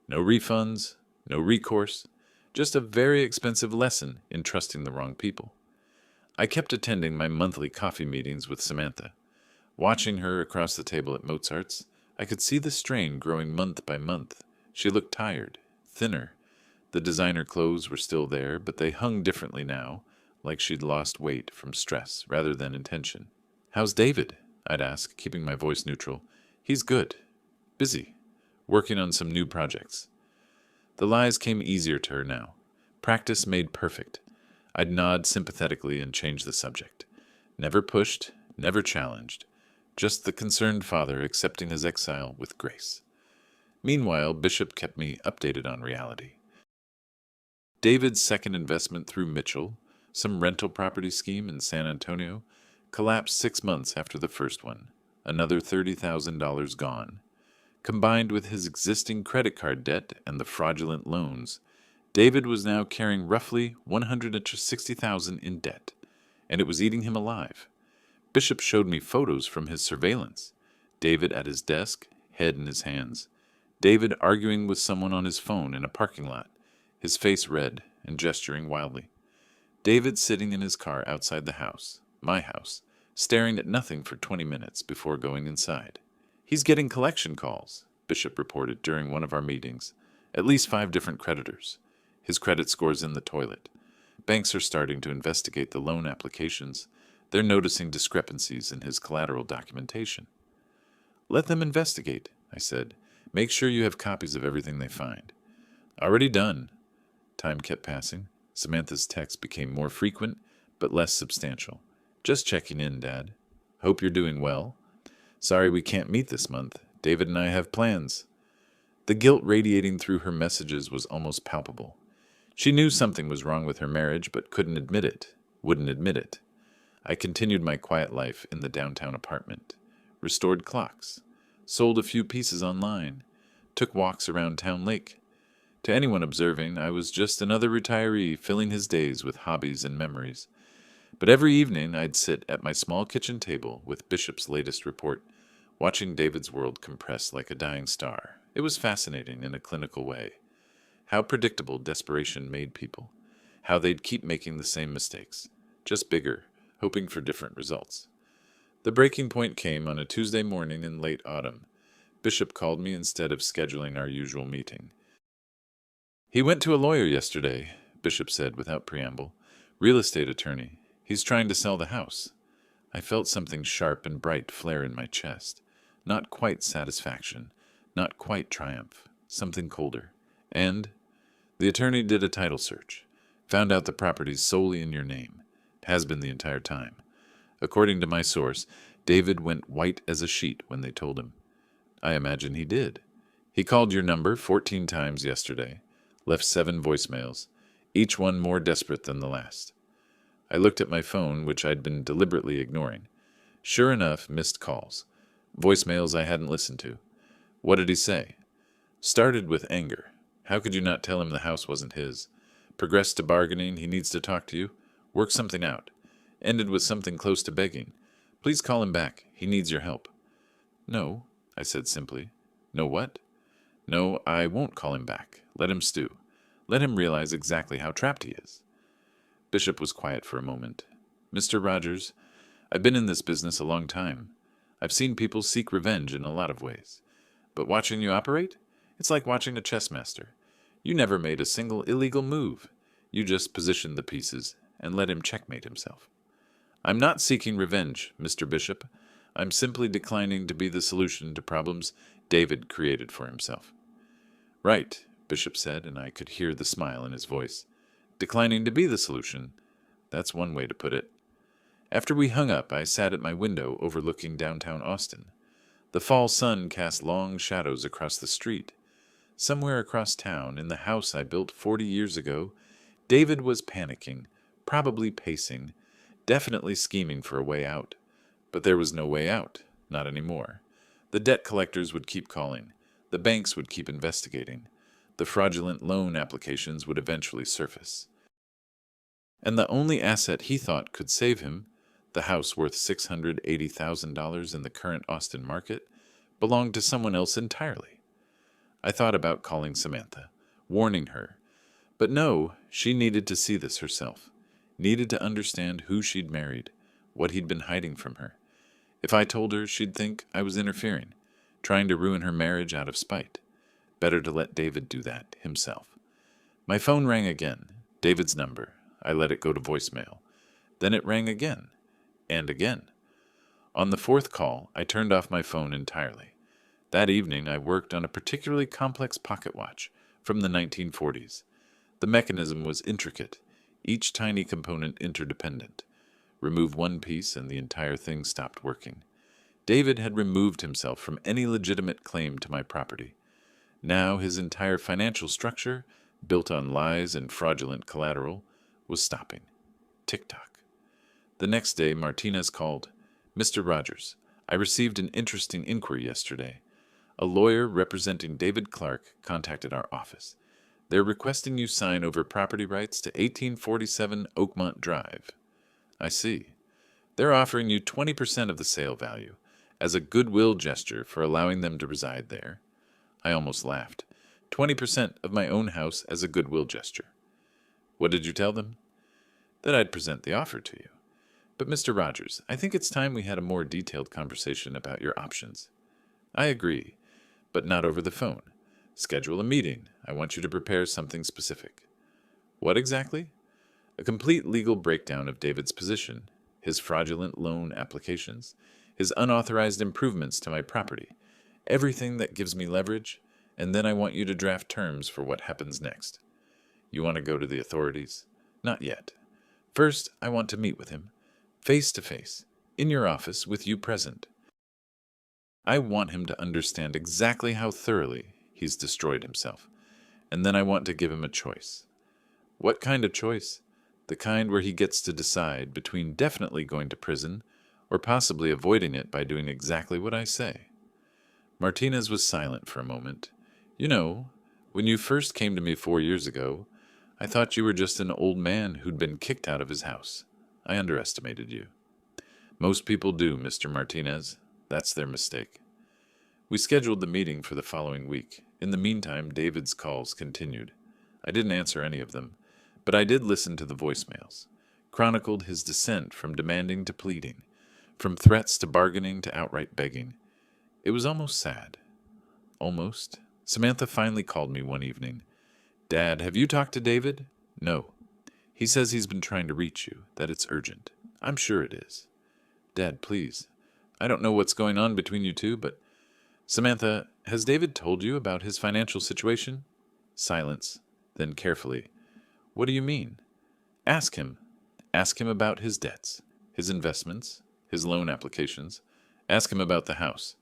No refunds, no recourse, just a very expensive lesson in trusting the wrong people. I kept attending my monthly coffee meetings with Samantha. Watching her across the table at Mozart's, I could see the strain growing month by month. She looked tired, thinner. The designer clothes were still there, but they hung differently now, like she'd lost weight from stress rather than intention. "How's David?" I'd ask, keeping my voice neutral. "He's good. Busy. Working on some new projects." The lies came easier to her now. Practice made perfect. I'd nod sympathetically and change the subject. Never pushed, never challenged. Just the concerned father accepting his exile with grace. Meanwhile, Bishop kept me updated on reality. David's second investment through Mitchell, some rental property scheme in San Antonio, collapsed 6 months after the first one, another $30,000 gone. Combined with his existing credit card debt and the fraudulent loans, David was now carrying roughly $160,000 in debt, and it was eating him alive. Bishop showed me photos from his surveillance. David at his desk, head in his hands. David arguing with someone on his phone in a parking lot, his face red and gesturing wildly. David sitting in his car outside the house, my house, staring at nothing for 20 minutes before going inside. "He's getting collection calls," Bishop reported during one of our meetings. "At least 5 different creditors. His credit score's in the toilet. Banks are starting to investigate the loan applications. They're noticing discrepancies in his collateral documentation." "Let them investigate," I said. "Make sure you have copies of everything they find." "Already done." Time kept passing. Samantha's texts became more frequent, but less substantial. "Just checking in, Dad. Hope you're doing well. Sorry we can't meet this month. David and I have plans." The guilt radiating through her messages was almost palpable. She knew something was wrong with her marriage, but couldn't admit it, wouldn't admit it. I continued my quiet life in the downtown apartment, restored clocks, sold a few pieces online, took walks around Town Lake. To anyone observing, I was just another retiree filling his days with hobbies and memories. But every evening I'd sit at my small kitchen table with Bishop's latest report, watching David's world compress like a dying star. It was fascinating in a clinical way. How predictable desperation made people. How they'd keep making the same mistakes, just bigger, hoping for different results. The breaking point came on a Tuesday morning in late autumn. Bishop called me instead of scheduling our usual meeting. "He went to a lawyer yesterday," Bishop said without preamble. "Real estate attorney. He's trying to sell the house." I felt something sharp and bright flare in my chest. Not quite satisfaction, not quite triumph, something colder. "And the attorney did a title search. Found out the property's solely in your name. Has been the entire time. According to my source, David went white as a sheet when they told him." "I imagine he did. He called your number 14 times yesterday, left 7 voicemails, each one more desperate than the last." I looked at my phone, which I'd been deliberately ignoring. Sure enough, missed calls. Voicemails I hadn't listened to. What did he say? Started with anger. How could you not tell him the house wasn't his? Progressed to bargaining, he needs to talk to you. Work something out. Ended with something close to begging. "Please call him back. He needs your help." "No," I said simply. "No what?" "No, I won't call him back. Let him stew. Let him realize exactly how trapped he is." Bishop was quiet for a moment. "Mr. Rogers, I've been in this business a long time. I've seen people seek revenge in a lot of ways. But watching you operate, it's like watching a chess master. You never made a single illegal move. You just position the pieces and let him checkmate himself. I'm not seeking revenge, Mr. Bishop. I'm simply declining to be the solution to problems David created for himself. Right, Bishop said, and I could hear the smile in his voice. Declining to be the solution. That's one way to put it. After we hung up, I sat at my window overlooking downtown Austin. The fall sun cast long shadows across the street. Somewhere across town, in the house I built 40 years ago, David was panicking, probably pacing, definitely scheming for a way out. But there was no way out, not anymore. The debt collectors would keep calling. The banks would keep investigating. The fraudulent loan applications would eventually surface. And the only asset he thought could save him, the house worth $680,000 in the current Austin market, belonged to someone else entirely. I thought about calling Samantha, warning her. But no, she needed to see this herself, needed to understand who she'd married, what he'd been hiding from her. If I told her, she'd think I was interfering, trying to ruin her marriage out of spite. Better to let David do that himself. My phone rang again, David's number. I let it go to voicemail. Then it rang again, and again. On the fourth call, I turned off my phone entirely. That evening, I worked on a particularly complex pocket watch from the 1940s. The mechanism was intricate, each tiny component interdependent. Remove one piece and the entire thing stopped working. David had removed himself from any legitimate claim to my property. Now his entire financial structure, built on lies and fraudulent collateral, was stopping. Tick-tock. The next day, Martinez called. Mr. Rogers, I received an interesting inquiry yesterday. A lawyer representing David Clark contacted our office. They're requesting you sign over property rights to 1847 Oakmont Drive. I see. They're offering you 20% of the sale value as a goodwill gesture for allowing them to reside there. I almost laughed. 20% of my own house as a goodwill gesture. What did you tell them? That I'd present the offer to you. But Mr. Rogers, I think it's time we had a more detailed conversation about your options. I agree, but not over the phone. Schedule a meeting. I want you to prepare something specific. What exactly? A complete legal breakdown of David's position, his fraudulent loan applications, his unauthorized improvements to my property, everything that gives me leverage, and then I want you to draft terms for what happens next. You want to go to the authorities? Not yet. First, I want to meet with him, face to face, in your office with you present. I want him to understand exactly how thoroughly he's destroyed himself, and then I want to give him a choice. What kind of choice? The kind where he gets to decide between definitely going to prison or possibly avoiding it by doing exactly what I say. Martinez was silent for a moment. You know, when you first came to me 4 years ago, I thought you were just an old man who'd been kicked out of his house. I underestimated you. Most people do, Mr. Martinez. That's their mistake. We scheduled the meeting for the following week. In the meantime, David's calls continued. I didn't answer any of them, but I did listen to the voicemails, chronicled his descent from demanding to pleading, from threats to bargaining to outright begging. It was almost sad. Almost. Samantha finally called me one evening. Dad, have you talked to David? No. He says he's been trying to reach you, that it's urgent. I'm sure it is. Dad, please. I don't know what's going on between you two, but... Samantha, has David told you about his financial situation? Silence. Then carefully. What do you mean? Ask him. Ask him about his debts, his investments, his loan applications. Ask him about the house.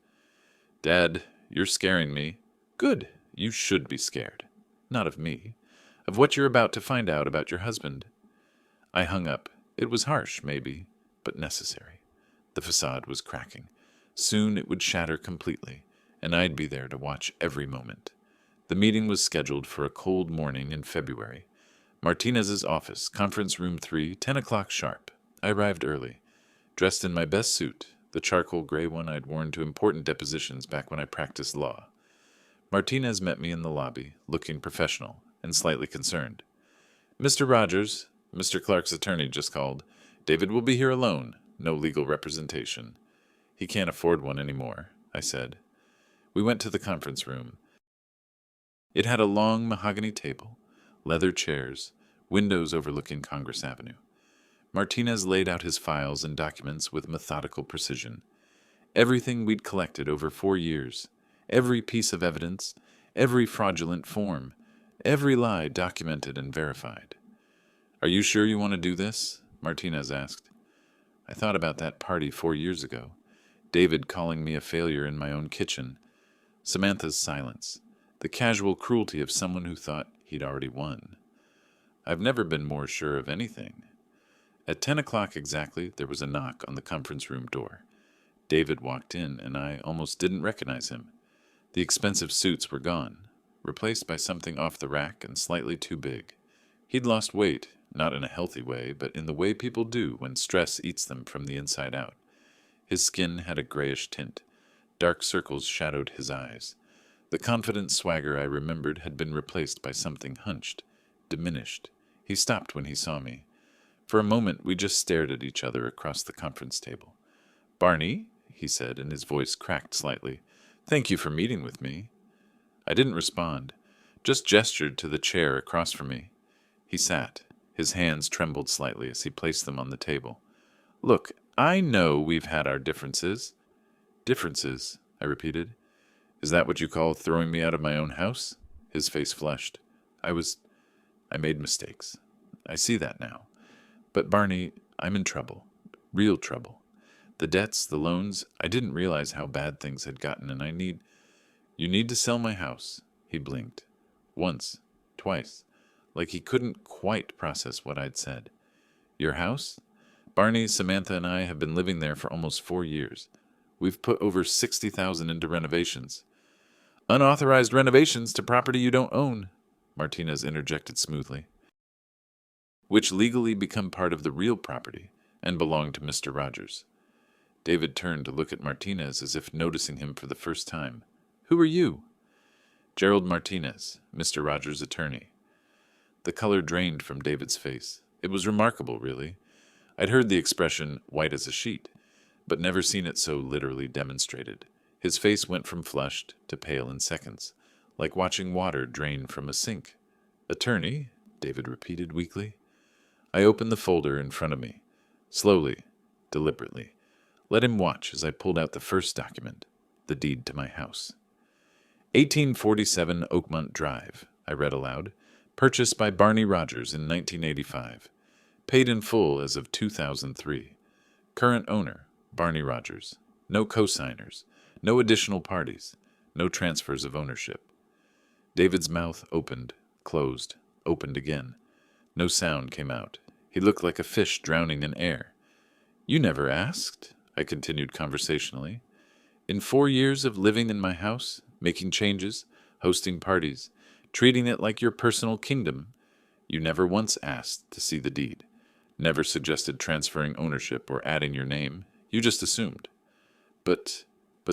Dad, you're scaring me. Good. You should be scared. Not of me. Of what you're about to find out about your husband. I hung up. It was harsh, maybe, but necessary. The facade was cracking. Soon it would shatter completely, and I'd be there to watch every moment. The meeting was scheduled for a cold morning in February. Martinez's office, conference room 3, 10 o'clock sharp. I arrived early, dressed in my best suit, the charcoal gray one I'd worn to important depositions back when I practiced law. Martinez met me in the lobby, looking professional and slightly concerned. Mr. Rogers, Mr. Clark's attorney just called. David will be here alone, no legal representation. He can't afford one anymore, I said. We went to the conference room. It had a long mahogany table, leather chairs, windows overlooking Congress Avenue. Martinez laid out his files and documents with methodical precision. Everything we'd collected over 4 years, every piece of evidence, every fraudulent form, every lie documented and verified. "Are you sure you want to do this?" Martinez asked. I thought about that party 4 years ago. David calling me a failure in my own kitchen. Samantha's silence. The casual cruelty of someone who thought he'd already won. I've never been more sure of anything. At 10 o'clock exactly, there was a knock on the conference room door. David walked in, and I almost didn't recognize him. The expensive suits were gone, replaced by something off the rack and slightly too big. He'd lost weight, not in a healthy way, but in the way people do when stress eats them from the inside out. His skin had a grayish tint. Dark circles shadowed his eyes. The confident swagger I remembered had been replaced by something hunched, diminished. He stopped when he saw me. For a moment we just stared at each other across the conference table. "Barney," he said, and his voice cracked slightly, "thank you for meeting with me." I didn't respond, just gestured to the chair across from me. He sat. His hands trembled slightly as he placed them on the table. "Look, I know we've had our differences." "Differences," I repeated. "Is that what you call throwing me out of my own house?" His face flushed. I made mistakes. I see that now. But Barney, I'm in trouble. Real trouble. The debts, the loans, I didn't realize how bad things had gotten, and You need to sell my house." He blinked. Once, twice, like he couldn't quite process what I'd said. "Your house? Barney, Samantha, and I have been living there for almost 4 years. We've put over $60,000 into renovations." "Unauthorized renovations to property you don't own," Martinez interjected smoothly. "Which legally become part of the real property and belong to Mr. Rogers." David turned to look at Martinez as if noticing him for the first time. "Who are you?" "Gerald Martinez, Mr. Rogers' attorney." The color drained from David's face. It was remarkable, really. I'd heard the expression, "white as a sheet," but never seen it so literally demonstrated. His face went from flushed to pale in seconds, like watching water drain from a sink. "Attorney?" David repeated weakly. I opened the folder in front of me. Slowly, deliberately. Let him watch as I pulled out the first document, the deed to my house. 1847 Oakmont Drive, I read aloud. Purchased by Barney Rogers in 1985. Paid in full as of 2003. Current owner, Barney Rogers. No co-signers. No additional parties. No transfers of ownership. David's mouth opened, closed, opened again. No sound came out. He looked like a fish drowning in air. "You never asked," I continued conversationally. "In 4 years of living in my house, making changes, hosting parties, treating it like your personal kingdom, you never once asked to see the deed, never suggested transferring ownership or adding your name. You just assumed." But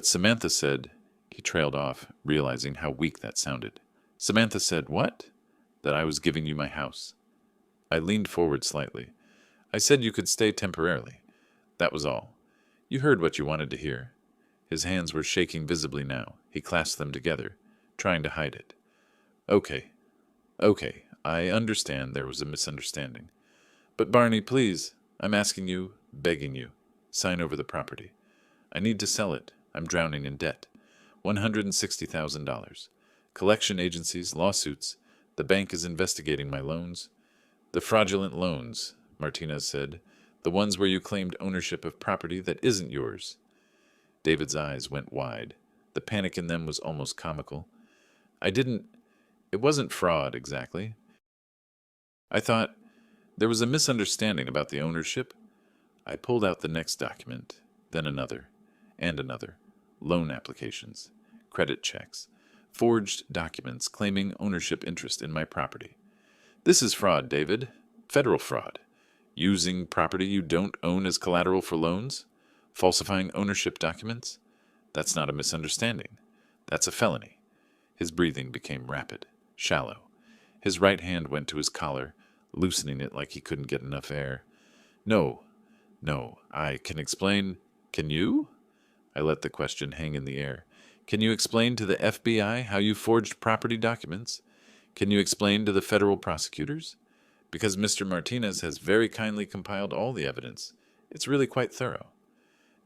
Samantha said," he trailed off, realizing how weak that sounded. "Samantha said what?" "That I was giving you my house." I leaned forward slightly. "I said you could stay temporarily. That was all. You heard what you wanted to hear." His hands were shaking visibly now. He clasped them together, trying to hide it. Okay, I understand there was a misunderstanding. But Barney, please, I'm asking you, begging you, sign over the property. I need to sell it. I'm drowning in debt. $160,000. Collection agencies, lawsuits. The bank is investigating my loans." "The fraudulent loans," Martinez said. "The ones where you claimed ownership of property that isn't yours." David's eyes went wide. The panic in them was almost comical. It wasn't fraud, exactly. I thought there was a misunderstanding about the ownership. I pulled out the next document, then another, and another. Loan applications, credit checks, forged documents claiming ownership interest in my property. "This is fraud, David. Federal fraud. Using property you don't own as collateral for loans? Falsifying ownership documents? That's not a misunderstanding. That's a felony." His breathing became rapid, shallow. His right hand went to his collar, loosening it like he couldn't get enough air. No, I can explain. Can you?" I let the question hang in the air. "Can you explain to the FBI how you forged property documents? Can you explain to the federal prosecutors? Because Mr. Martinez has very kindly compiled all the evidence. It's really quite thorough.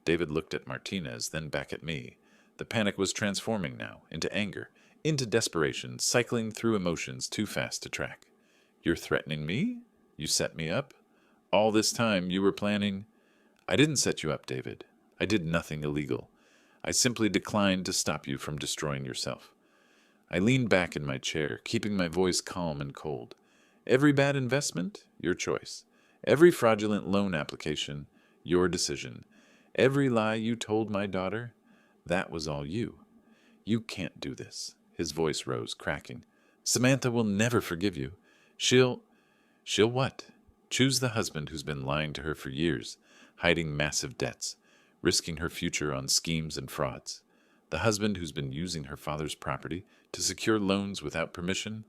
David looked at Martinez, then back at me. The panic was transforming now into anger, into desperation, cycling through emotions too fast to track. You're threatening me? You set me up? All this time you were planning... I didn't set you up, David. I did nothing illegal. I simply declined to stop you from destroying yourself. I leaned back in my chair, keeping my voice calm and cold. Every bad investment, your choice. Every fraudulent loan application, your decision. Every lie you told my daughter, that was all you. You can't do this. His voice rose, cracking. Samantha will never forgive you. She'll what? Choose the husband who's been lying to her for years, hiding massive debts, risking her future on schemes and frauds. The husband who's been using her father's property to secure loans without permission?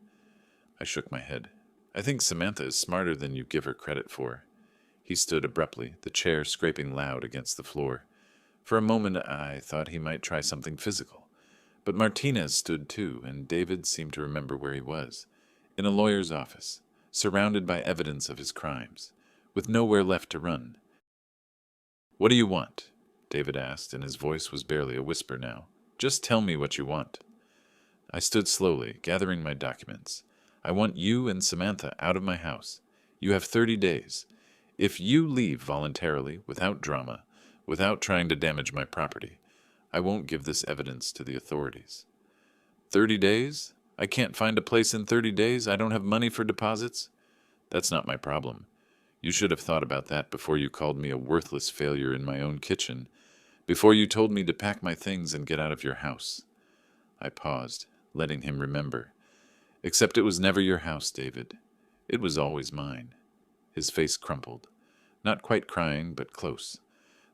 I shook my head. I think Samantha is smarter than you give her credit for. He stood abruptly, the chair scraping loud against the floor. For a moment I thought he might try something physical. But Martinez stood too, and David seemed to remember where he was. In a lawyer's office, surrounded by evidence of his crimes, with nowhere left to run. What do you want? David asked, and his voice was barely a whisper now. Just tell me what you want. I stood slowly, gathering my documents. I want you and Samantha out of my house. You have 30 days. If you leave voluntarily, without drama, without trying to damage my property, I won't give this evidence to the authorities. 30 days? I can't find a place in 30 days. I don't have money for deposits. That's not my problem. You should have thought about that before you called me a worthless failure in my own kitchen, before you told me to pack my things and get out of your house. I paused, letting him remember. Except it was never your house, David. It was always mine. His face crumpled. Not quite crying, but close.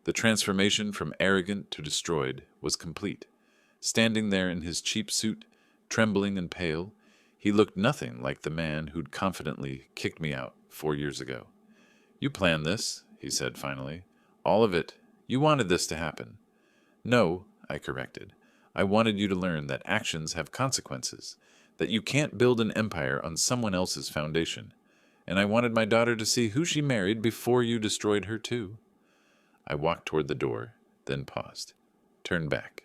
The transformation from arrogant to destroyed was complete. Standing there in his cheap suit, trembling and pale, he looked nothing like the man who'd confidently kicked me out 4 years ago. You planned this, he said finally. All of it. You wanted this to happen. No, I corrected. I wanted you to learn that actions have consequences, that you can't build an empire on someone else's foundation. And I wanted my daughter to see who she married before you destroyed her too. I walked toward the door, then paused, turned back.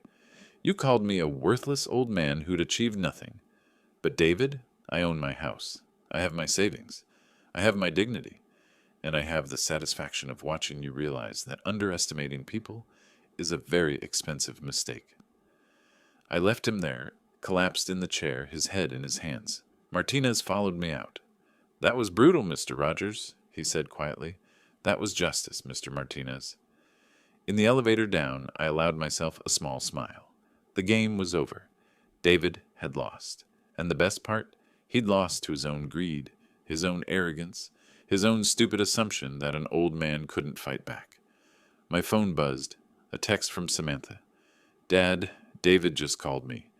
You called me a worthless old man who'd achieved nothing. But David, I own my house. I have my savings. I have my dignity. And I have the satisfaction of watching you realize that underestimating people is a very expensive mistake. I left him there, collapsed in the chair, his head in his hands. Martinez followed me out. That was brutal, Mr. Rogers, he said quietly. That was justice, Mr. Martinez. In the elevator down, I allowed myself a small smile. The game was over. David had lost. And the best part? He'd lost to his own greed, his own arrogance, his own stupid assumption that an old man couldn't fight back. My phone buzzed. A text from Samantha. Dad, David just called me.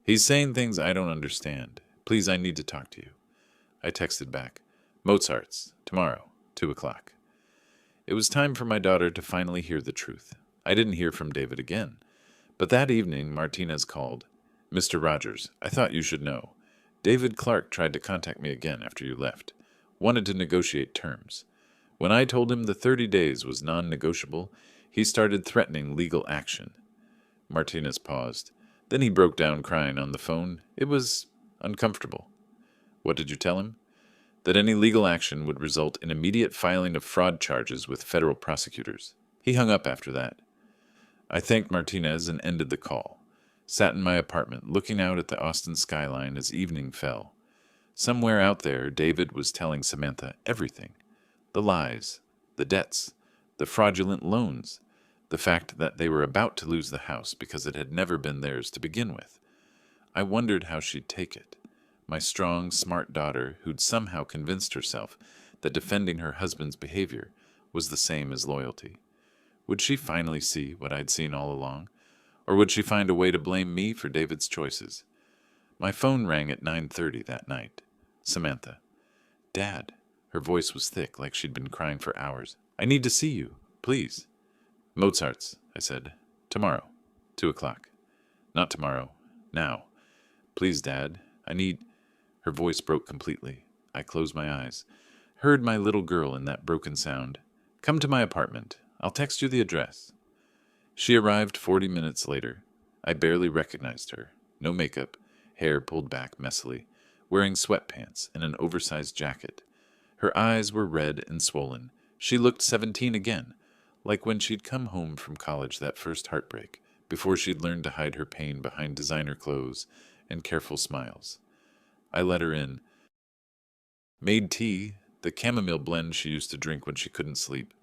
He's saying things I don't understand. Please, I need to talk to you. I texted back. Mozart's, tomorrow, 2:00. It was time for my daughter to finally hear the truth. I didn't hear from David again. But that evening, Martinez called. Mr. Rogers, I thought you should know. David Clark tried to contact me again after you left. Wanted to negotiate terms. When I told him the 30 days was non-negotiable, he started threatening legal action. Martinez paused. Then he broke down crying on the phone. It was uncomfortable. What did you tell him? That any legal action would result in immediate filing of fraud charges with federal prosecutors. He hung up after that. I thanked Martinez and ended the call. Sat in my apartment, looking out at the Austin skyline as evening fell. Somewhere out there, David was telling Samantha everything. The lies, the debts, the fraudulent loans, the fact that they were about to lose the house because it had never been theirs to begin with. I wondered how she'd take it. My strong, smart daughter who'd somehow convinced herself that defending her husband's behavior was the same as loyalty. Would she finally see what I'd seen all along? Or would she find a way to blame me for David's choices? My phone rang at 9:30 that night. Samantha. Dad. Her voice was thick, like she'd been crying for hours. I need to see you. Please. Mozart's, I said. Tomorrow. 2:00. Not tomorrow. Now. Please, Dad. I need... Her voice broke completely. I closed my eyes, heard my little girl in that broken sound. Come to my apartment. I'll text you the address. She arrived 40 minutes later. I barely recognized her. No makeup, hair pulled back messily, wearing sweatpants and an oversized jacket. Her eyes were red and swollen. She looked 17 again, like when she'd come home from college that first heartbreak, before she'd learned to hide her pain behind designer clothes and careful smiles. I let her in, made tea, the chamomile blend she used to drink when she couldn't sleep.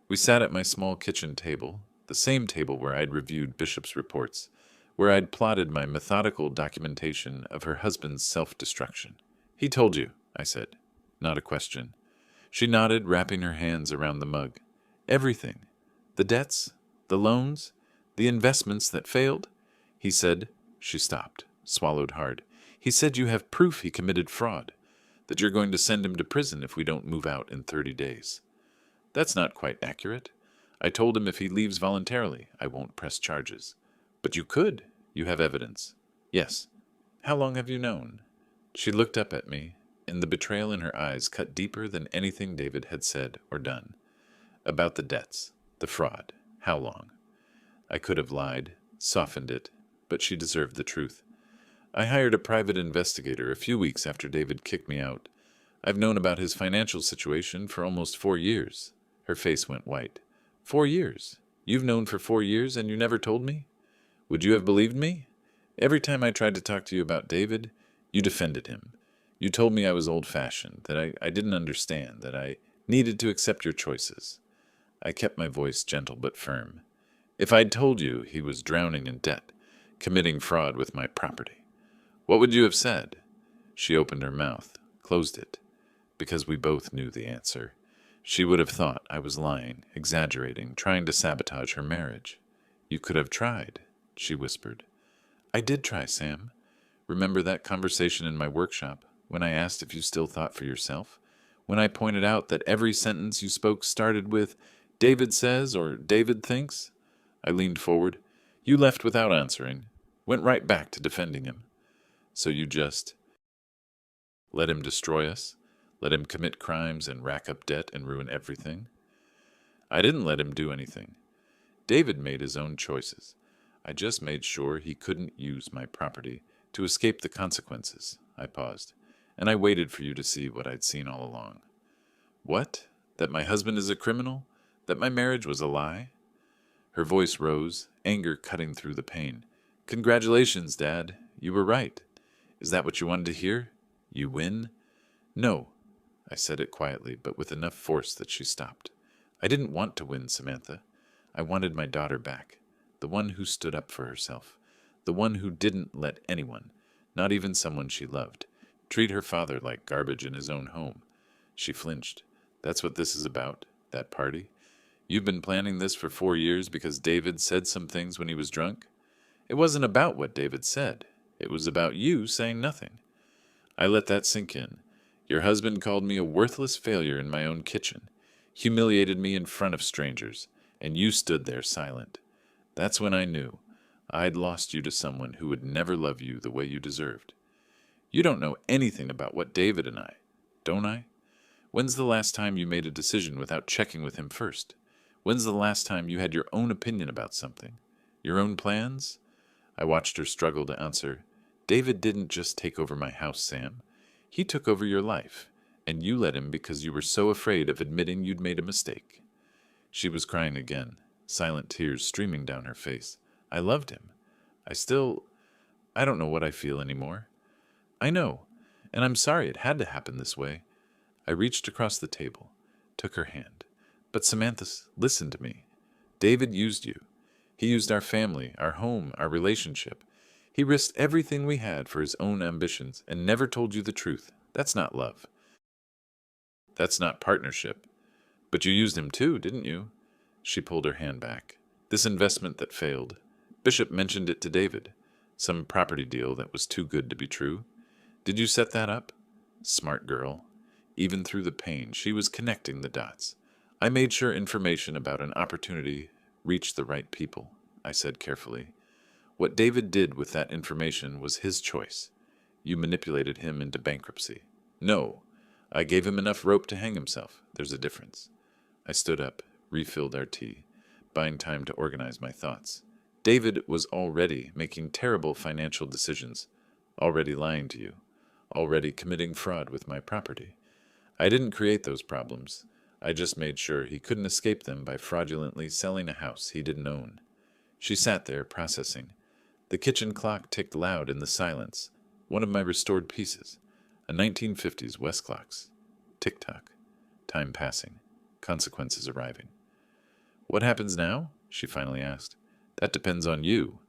We sat at my small kitchen table, the same table where I'd reviewed Bishop's reports, where I'd plotted my methodical documentation of her husband's self-destruction. He told you, I said, not a question. She nodded, wrapping her hands around the mug. Everything. The debts, the loans, the investments that failed. He said, she stopped, swallowed hard. He said you have proof he committed fraud, that you're going to send him to prison if we don't move out in 30 days. That's not quite accurate. I told him if he leaves voluntarily, I won't press charges. But you could. You have evidence. Yes. How long have you known? She looked up at me, and the betrayal in her eyes cut deeper than anything David had said or done. About the debts, the fraud. How long? I could have lied, softened it, but she deserved the truth. I hired a private investigator a few weeks after David kicked me out. I've known about his financial situation for almost 4 years. Her face went white. 4 years? You've known for 4 years and you never told me? Would you have believed me? Every time I tried to talk to you about David, you defended him. You told me I was old-fashioned, that I didn't understand, that I needed to accept your choices. I kept my voice gentle but firm. If I'd told you he was drowning in debt, committing fraud with my property, what would you have said? She opened her mouth, closed it, because we both knew the answer. She would have thought I was lying, exaggerating, trying to sabotage her marriage. You could have tried, she whispered. I did try, Sam. Remember that conversation in my workshop, when I asked if you still thought for yourself? When I pointed out that every sentence you spoke started with, David says or David thinks? I leaned forward. You left without answering, went right back to defending him. So you just let him destroy us? Let him commit crimes and rack up debt and ruin everything? I didn't let him do anything. David made his own choices. I just made sure he couldn't use my property to escape the consequences. I paused, and I waited for you to see what I'd seen all along. What? That my husband is a criminal? That my marriage was a lie? Her voice rose, anger cutting through the pain. Congratulations, Dad. You were right. Is that what you wanted to hear? You win? No. I said it quietly, but with enough force that she stopped. I didn't want to win, Samantha. I wanted my daughter back, the one who stood up for herself, the one who didn't let anyone, not even someone she loved, treat her father like garbage in his own home. She flinched. That's what this is about, that party? You've been planning this for 4 years because David said some things when he was drunk? It wasn't about what David said. It was about you saying nothing. I let that sink in. Your husband called me a worthless failure in my own kitchen, humiliated me in front of strangers, and you stood there silent. That's when I knew I'd lost you to someone who would never love you the way you deserved. You don't know anything about what David and I, don't I? When's the last time you made a decision without checking with him first? When's the last time you had your own opinion about something? Your own plans? I watched her struggle to answer. David didn't just take over my house, Sam. He took over your life, and you let him because you were so afraid of admitting you'd made a mistake. She was crying again, silent tears streaming down her face. I loved him. I don't know what I feel anymore. I know, and I'm sorry it had to happen this way. I reached across the table, took her hand. But Samantha, listen to me. David used you. He used our family, our home, our relationship. He risked everything we had for his own ambitions and never told you the truth. That's not love. That's not partnership. But you used him too, didn't you? She pulled her hand back. This investment that failed. Bishop mentioned it to David. Some property deal that was too good to be true. Did you set that up? Smart girl. Even through the pain, she was connecting the dots. I made sure information about an opportunity reached the right people, I said carefully. What David did with that information was his choice. You manipulated him into bankruptcy. No, I gave him enough rope to hang himself. There's a difference. I stood up, refilled our tea, buying time to organize my thoughts. David was already making terrible financial decisions, already lying to you, already committing fraud with my property. I didn't create those problems. I just made sure he couldn't escape them by fraudulently selling a house he didn't own. She sat there, processing. The kitchen clock ticked loud in the silence, one of my restored pieces, a 1950s West clocks. Tick-tock. Time passing. Consequences arriving. What happens now? She finally asked. That depends on you.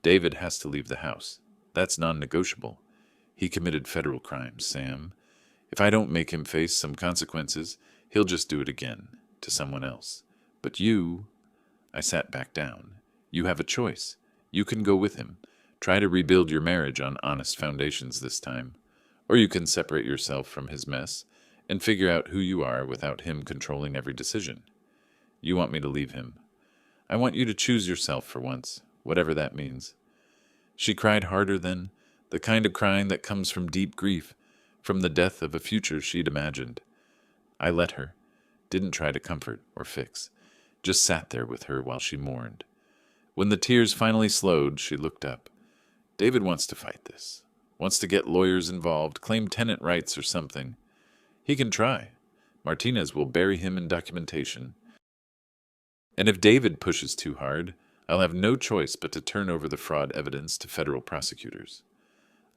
David has to leave the house. That's non-negotiable. He committed federal crimes, Sam. If I don't make him face some consequences, he'll just do it again, to someone else. But you... I sat back down. You have a choice. You can go with him. Try to rebuild your marriage on honest foundations this time. Or you can separate yourself from his mess and figure out who you are without him controlling every decision. You want me to leave him. I want you to choose yourself for once, whatever that means. She cried harder then, the kind of crying that comes from deep grief, from the death of a future she'd imagined. I let her, didn't try to comfort or fix, just sat there with her while she mourned. When the tears finally slowed, she looked up. David wants to fight this, wants to get lawyers involved, claim tenant rights or something. He can try. Martinez will bury him in documentation. And if David pushes too hard, I'll have no choice but to turn over the fraud evidence to federal prosecutors.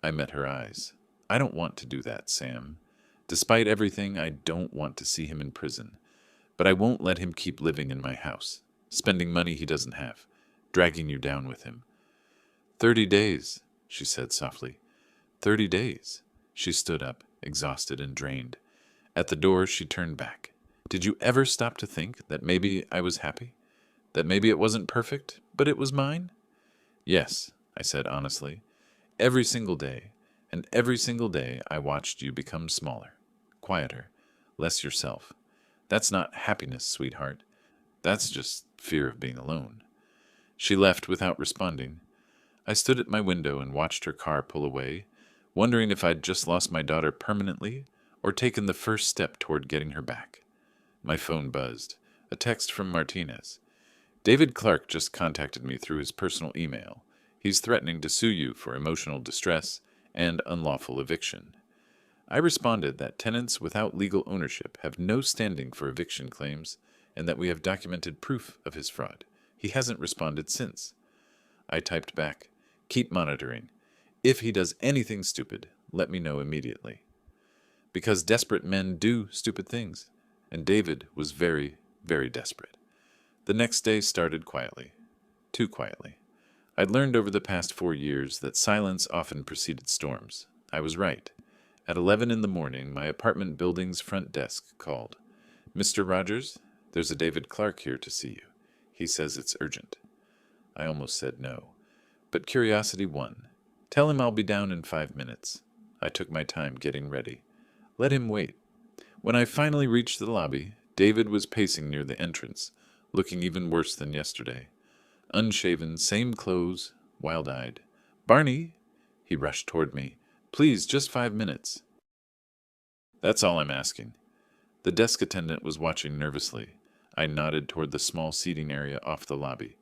I met her eyes. I don't want to do that, Sam. Despite everything, I don't want to see him in prison. But I won't let him keep living in my house, spending money he doesn't have, dragging you down with him. 30 days, she said softly. 30 days. She stood up, exhausted and drained. At the door, she turned back. Did you ever stop to think that maybe I was happy? That maybe it wasn't perfect, but it was mine? Yes, I said honestly. Every single day, and every single day I watched you become smaller, quieter, less yourself. That's not happiness, sweetheart. That's just fear of being alone. She left without responding. I stood at my window and watched her car pull away, wondering if I'd just lost my daughter permanently or taken the first step toward getting her back. My phone buzzed. A text from Martinez. David Clark just contacted me through his personal email. He's threatening to sue you for emotional distress and unlawful eviction. I responded that tenants without legal ownership have no standing for eviction claims and that we have documented proof of his fraud. He hasn't responded since. I typed back, keep monitoring. If he does anything stupid, let me know immediately. Because desperate men do stupid things, and David was very, very desperate. The next day started quietly. Too quietly. I'd learned over the past 4 years that silence often preceded storms. I was right. At 11 in the morning, my apartment building's front desk called. Mr. Rogers, there's a David Clark here to see you. He says it's urgent. I almost said no, but curiosity won. Tell him I'll be down in 5 minutes. I took my time getting ready. Let him wait. When I finally reached the lobby, David was pacing near the entrance, looking even worse than yesterday. Unshaven, same clothes, wild-eyed. Barney! He rushed toward me. Please, just 5 minutes. That's all I'm asking. The desk attendant was watching nervously. I nodded toward the small seating area off the lobby.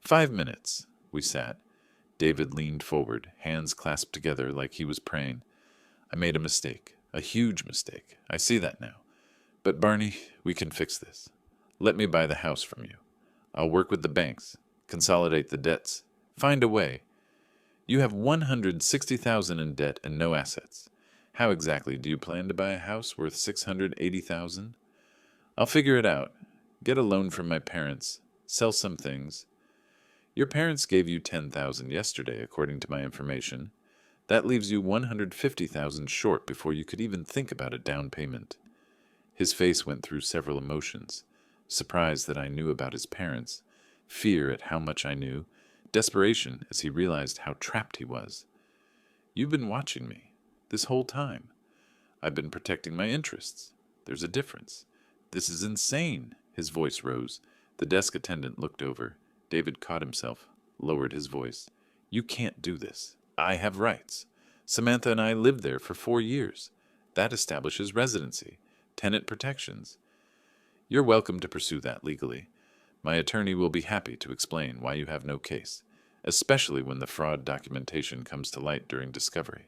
5 minutes. We sat. David leaned forward, hands clasped together like he was praying. I made a mistake. A huge mistake. I see that now. But Barney, we can fix this. Let me buy the house from you. I'll work with the banks, consolidate the debts, find a way. You have $160,000 in debt and no assets. How exactly do you plan to buy a house worth $680,000? I'll figure it out. Get a loan from my parents, sell some things. Your parents gave you $10,000 yesterday, according to my information. That leaves you $150,000 short before you could even think about a down payment. His face went through several emotions. Surprise that I knew about his parents, fear at how much I knew, desperation as he realized how trapped he was. You've been watching me, this whole time. I've been protecting my interests. There's a difference. This is insane. His voice rose. The desk attendant looked over. David caught himself, lowered his voice. You can't do this. I have rights. Samantha and I lived there for 4 years. That establishes residency, tenant protections. You're welcome to pursue that legally. My attorney will be happy to explain why you have no case, especially when the fraud documentation comes to light during discovery.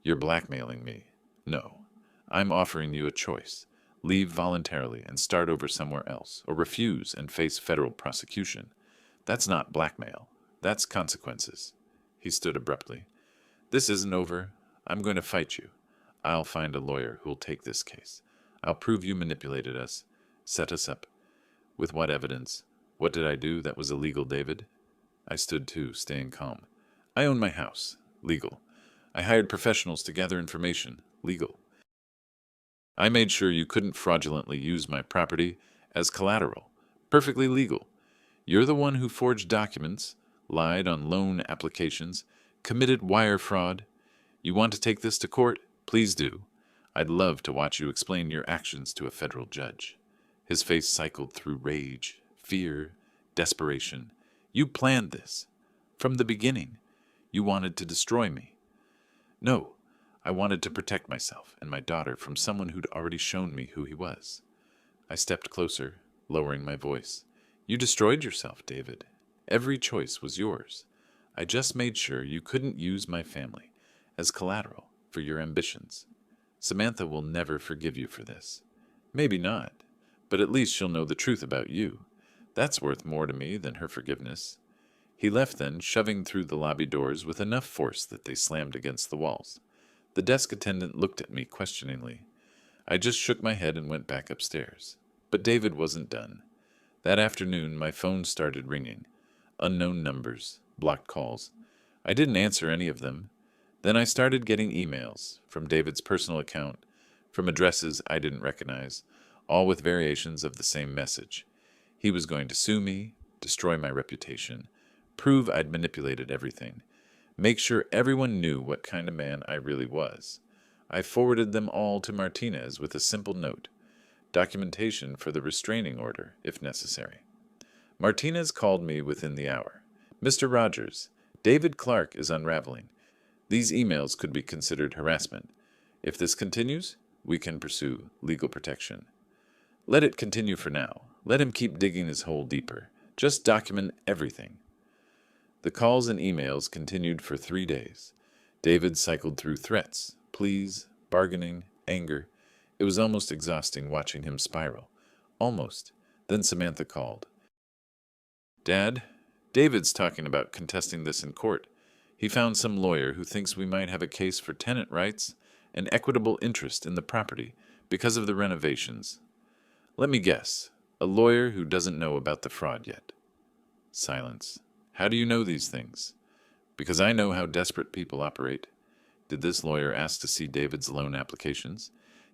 You're blackmailing me. No. I'm offering you a choice. Leave voluntarily and start over somewhere else, or refuse and face federal prosecution. That's not blackmail. That's consequences. He stood abruptly. This isn't over. I'm going to fight you. I'll find a lawyer who'll take this case. I'll prove you manipulated us, set us up. With what evidence? What did I do that was illegal, David? I stood too, staying calm. I own my house. Legal. I hired professionals to gather information. Legal. I made sure you couldn't fraudulently use my property as collateral. Perfectly legal. You're the one who forged documents, lied on loan applications, committed wire fraud. You want to take this to court? Please do. I'd love to watch you explain your actions to a federal judge. His face cycled through rage, fear, desperation. You planned this. From the beginning. You wanted to destroy me. No, I wanted to protect myself and my daughter from someone who'd already shown me who he was. I stepped closer, lowering my voice. You destroyed yourself, David. Every choice was yours. I just made sure you couldn't use my family as collateral for your ambitions. Samantha will never forgive you for this. Maybe not, but at least she'll know the truth about you. That's worth more to me than her forgiveness. He left then, shoving through the lobby doors with enough force that they slammed against the walls. The desk attendant looked at me questioningly. I just shook my head and went back upstairs. But David wasn't done. That afternoon, my phone started ringing. Unknown numbers, blocked calls. I didn't answer any of them. Then I started getting emails from David's personal account, from addresses I didn't recognize, all with variations of the same message. He was going to sue me, destroy my reputation, prove I'd manipulated everything, make sure everyone knew what kind of man I really was. I forwarded them all to Martinez with a simple note, documentation for the restraining order, if necessary. Martinez called me within the hour. Mr. Rogers, David Clark is unraveling. These emails could be considered harassment. If this continues, we can pursue legal protection. Let it continue for now. Let him keep digging his hole deeper. Just document everything. The calls and emails continued for 3 days. David cycled through threats, pleas, bargaining, anger. It was almost exhausting watching him spiral. Almost. Then Samantha called. Dad, David's talking about contesting this in court. He found some lawyer who thinks we might have a case for tenant rights and equitable interest in the property because of the renovations. Let me guess, a lawyer who doesn't know about the fraud yet. Silence. How do you know these things? Because I know how desperate people operate. Did this lawyer ask to see David's loan applications?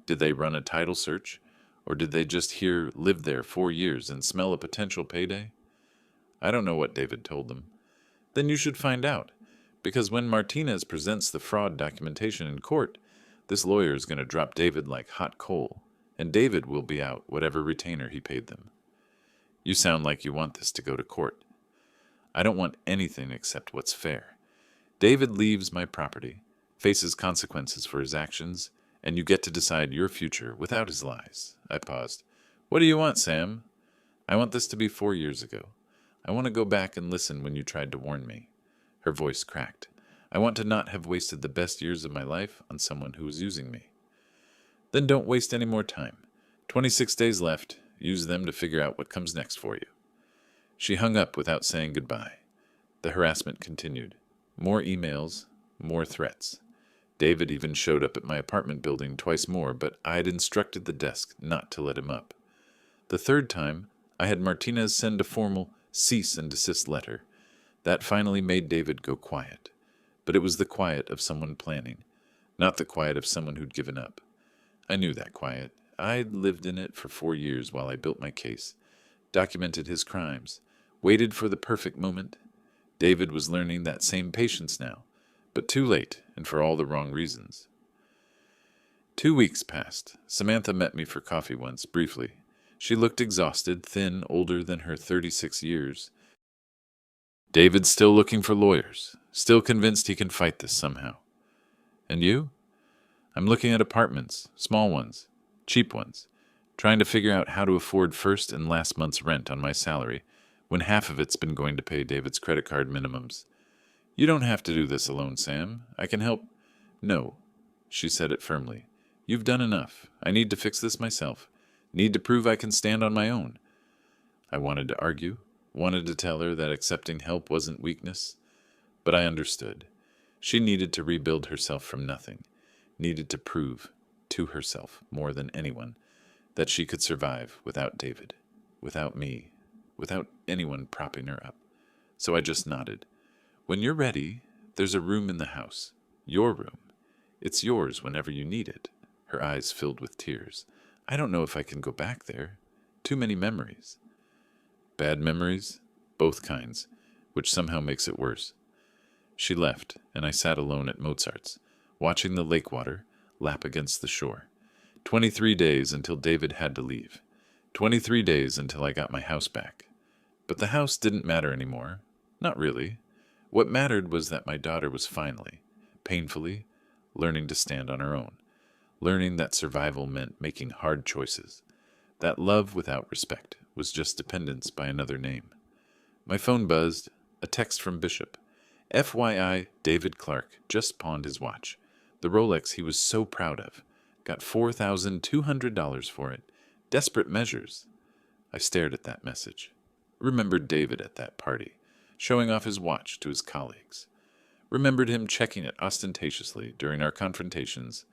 Did they run a title search? Or did they just hear live there 4 years and smell a potential payday? I don't know what David told them. Then you should find out. Because when Martinez presents the fraud documentation in court, this lawyer is going to drop David like hot coal, and David will be out whatever retainer he paid them. You sound like you want this to go to court. I don't want anything except what's fair. David leaves my property, faces consequences for his actions, and you get to decide your future without his lies. I paused. What do you want, Sam? I want this to be 4 years ago. I want to go back and listen when you tried to warn me. Her voice cracked. I want to not have wasted the best years of my life on someone who was using me. Then don't waste any more time. 26 days left. Use them to figure out what comes next for you. She hung up without saying goodbye. The harassment continued. More emails, more threats. David even showed up at my apartment building twice more, but I'd instructed the desk not to let him up. The third time, I had Martinez send a formal cease and desist letter. That finally made David go quiet. But it was the quiet of someone planning, not the quiet of someone who'd given up. I knew that quiet. I'd lived in it for 4 years while I built my case, documented his crimes, waited for the perfect moment. David was learning that same patience now, but too late and for all the wrong reasons. 2 weeks passed. Samantha met me for coffee once, briefly. She looked exhausted, thin, older than her 36 years. David's still looking for lawyers, still convinced he can fight this somehow. And you? I'm looking at apartments, small ones, cheap ones, trying to figure out how to afford first and last month's rent on my salary when half of it's been going to pay David's credit card minimums. You don't have to do this alone, Sam. I can help. No, she said it firmly. You've done enough. I need to fix this myself. Need to prove I can stand on my own. I wanted to argue, wanted to tell her that accepting help wasn't weakness, but I understood. She needed to rebuild herself from nothing, needed to prove to herself more than anyone that she could survive without David, without me, without anyone propping her up. So I just nodded. When you're ready, there's a room in the house. Your room. It's yours whenever you need it. Her eyes filled with tears. I don't know if I can go back there. Too many memories. Bad memories? Both kinds, which somehow makes it worse. She left, and I sat alone at Mozart's, watching the lake water lap against the shore. 23 days until David had to leave. 23 days until I got my house back. But the house didn't matter anymore. Not really. What mattered was that my daughter was finally, painfully, learning to stand on her own. Learning that survival meant making hard choices. That love without respect was just dependence by another name. My phone buzzed. A text from Bishop. FYI, David Clark just pawned his watch. The Rolex he was so proud of. Got $4,200 for it. Desperate measures. I stared at that message. Remembered David at that party, showing off his watch to his colleagues. Remembered him checking it ostentatiously during our confrontations.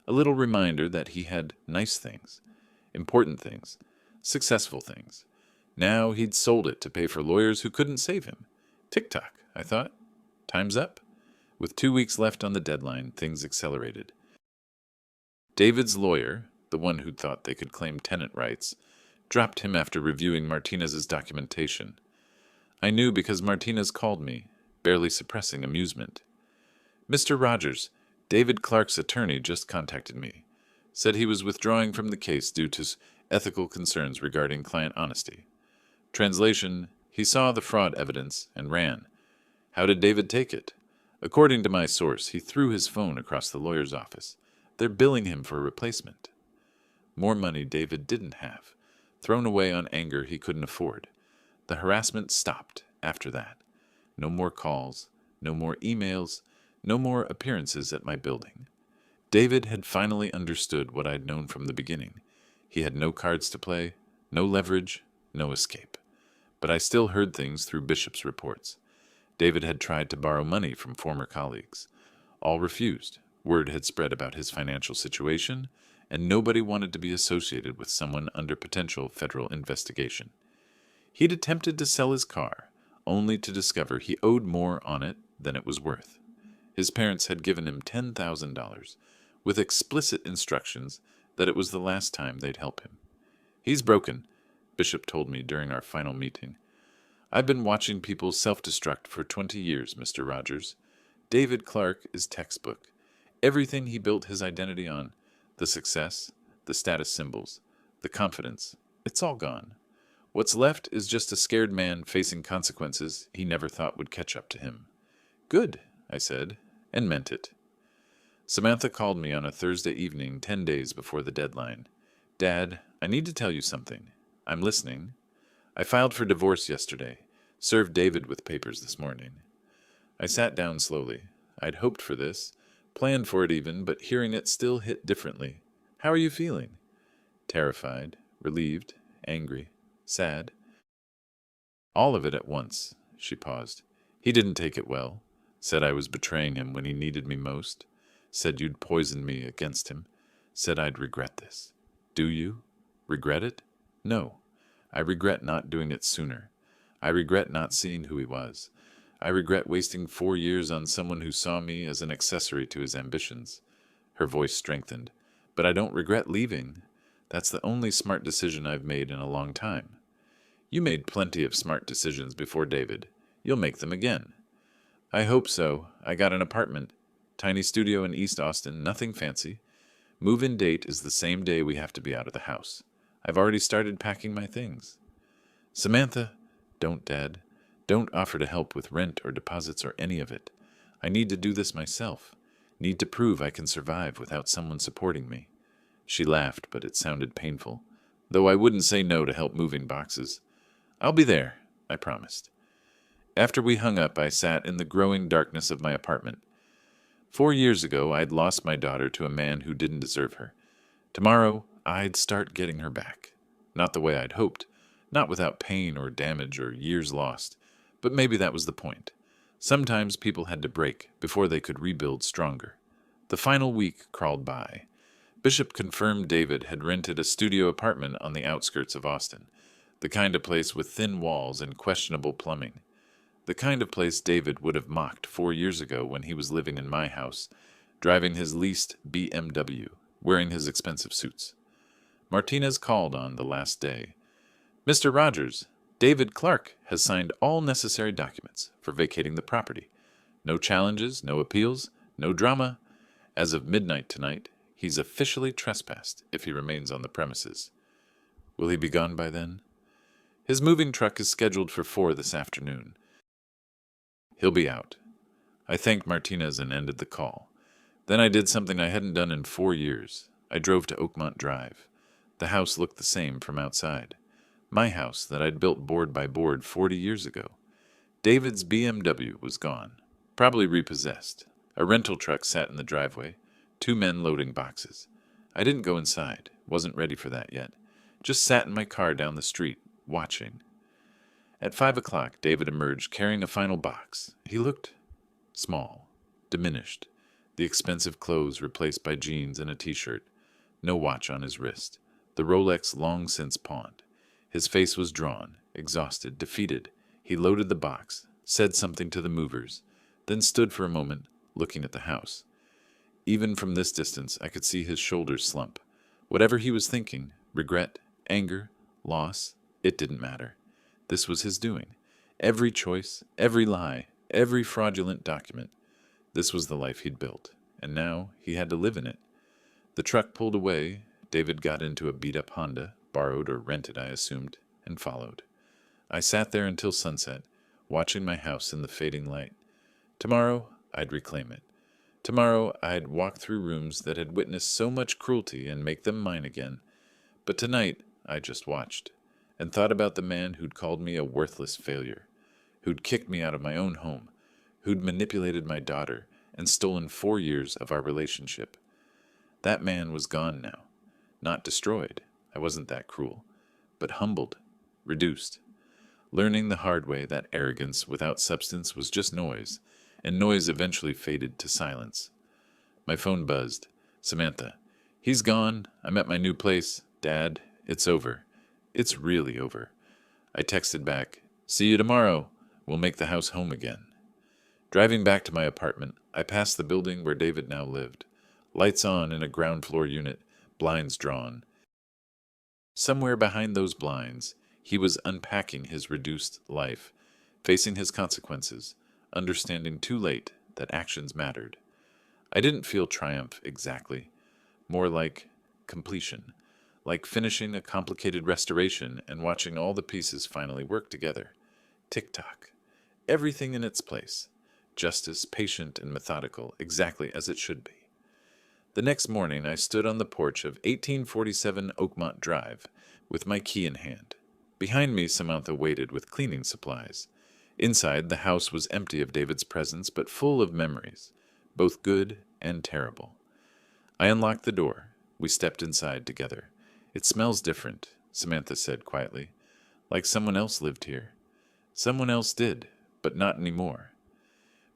A little reminder that he had nice things, important things, successful things. Now he'd sold it to pay for lawyers who couldn't save him. Tick-tock, I thought. Time's up. With 2 weeks left on the deadline, things accelerated. David's lawyer, the one who'd thought they could claim tenant rights, dropped him after reviewing Martinez's documentation. I knew because Martinez called me, barely suppressing amusement. Mr. Rogers, David Clark's attorney just contacted me. Said he was withdrawing from the case due to ethical concerns regarding client honesty. Translation, he saw the fraud evidence and ran. How did David take it? According to my source, he threw his phone across the lawyer's office. They're billing him for a replacement. More money David didn't have, thrown away on anger he couldn't afford. The harassment stopped after that. No more calls, no more emails, no more appearances at my building. David had finally understood what I'd known from the beginning. He had no cards to play, no leverage, no escape. But I still heard things through Bishop's reports. David had tried to borrow money from former colleagues. All refused. Word had spread about his financial situation, and nobody wanted to be associated with someone under potential federal investigation. He'd attempted to sell his car, only to discover he owed more on it than it was worth. His parents had given him $10,000, with explicit instructions that it was the last time they'd help him. He's broken, Bishop told me during our final meeting. I've been watching people self-destruct for 20 years, Mr. Rogers. David Clark is textbook. Everything he built his identity on, the success, the status symbols, the confidence, it's all gone. What's left is just a scared man facing consequences he never thought would catch up to him. Good, I said, and meant it. Samantha called me on a Thursday evening 10 days before the deadline. Dad, I need to tell you something. I'm listening. I filed for divorce yesterday, served David with papers this morning. I sat down slowly. I'd hoped for this, planned for it even, but hearing it still hit differently. How are you feeling? Terrified, relieved, angry, sad. All of it at once, she paused. He didn't take it well. Said I was betraying him when he needed me most. Said you'd poisoned me against him. Said I'd regret this. Do you? Regret it? No. I regret not doing it sooner. I regret not seeing who he was. I regret wasting 4 years on someone who saw me as an accessory to his ambitions. Her voice strengthened. But I don't regret leaving. That's the only smart decision I've made in a long time. You made plenty of smart decisions before David. You'll make them again. I hope so. I got an apartment. Tiny studio in East Austin, nothing fancy. Move-in date is the same day we have to be out of the house. I've already started packing my things. Samantha, don't, Dad. Don't offer to help with rent or deposits or any of it. I need to do this myself. Need to prove I can survive without someone supporting me. She laughed, but it sounded painful, though I wouldn't say no to help moving boxes. I'll be there, I promised. After we hung up, I sat in the growing darkness of my apartment. 4 years ago, I'd lost my daughter to a man who didn't deserve her. Tomorrow, I'd start getting her back. Not the way I'd hoped, not without pain or damage or years lost, but maybe that was the point. Sometimes people had to break before they could rebuild stronger. The final week crawled by. Bishop confirmed David had rented a studio apartment on the outskirts of Austin, the kind of place with thin walls and questionable plumbing. The kind of place David would have mocked 4 years ago when he was living in my house, driving his leased BMW, wearing his expensive suits. Martinez called on the last day. Mr. Rogers, David Clark has signed all necessary documents for vacating the property. No challenges, no appeals, no drama. As of midnight tonight, he's officially trespassed if he remains on the premises. Will he be gone by then? His moving truck is scheduled for 4 this afternoon. He'll be out. I thanked Martinez and ended the call. Then I did something I hadn't done in 4 years. I drove to Oakmont Drive. The house looked the same from outside. My house that I'd built board by board 40 years ago. David's BMW was gone, probably repossessed. A rental truck sat in the driveway, 2 men loading boxes. I didn't go inside, wasn't ready for that yet. Just sat in my car down the street, watching. At 5 o'clock, David emerged carrying a final box. He looked small, diminished, the expensive clothes replaced by jeans and a t-shirt. No watch on his wrist, the Rolex long since pawned. His face was drawn, exhausted, defeated. He loaded the box, said something to the movers, then stood for a moment, looking at the house. Even from this distance, I could see his shoulders slump. Whatever he was thinking, regret, anger, loss, it didn't matter. This was his doing. Every choice, every lie, every fraudulent document. This was the life he'd built, and now he had to live in it. The truck pulled away. David got into a beat-up Honda, borrowed or rented, I assumed, and followed. I sat there until sunset, watching my house in the fading light. Tomorrow, I'd reclaim it. Tomorrow, I'd walk through rooms that had witnessed so much cruelty and make them mine again. But tonight, I just watched, and thought about the man who'd called me a worthless failure, who'd kicked me out of my own home, who'd manipulated my daughter and stolen 4 years of our relationship. That man was gone now. Not destroyed. I wasn't that cruel. But humbled. Reduced. Learning the hard way that arrogance without substance was just noise, and noise eventually faded to silence. My phone buzzed. Samantha. He's gone. I'm at my new place. Dad, it's over. It's really over. I texted back, see you tomorrow. We'll make the house home again. Driving back to my apartment, I passed the building where David now lived. Lights on in a ground floor unit, blinds drawn. Somewhere behind those blinds, he was unpacking his reduced life, facing his consequences, understanding too late that actions mattered. I didn't feel triumph exactly, more like completion. Like finishing a complicated restoration and watching all the pieces finally work together. Tick-tock. Everything in its place. Justice, patient and methodical, exactly as it should be. The next morning I stood on the porch of 1847 Oakmont Drive, with my key in hand. Behind me Samantha waited with cleaning supplies. Inside, the house was empty of David's presence, but full of memories, both good and terrible. I unlocked the door. We stepped inside together. It smells different, Samantha said quietly. Like someone else lived here. Someone else did, but not anymore.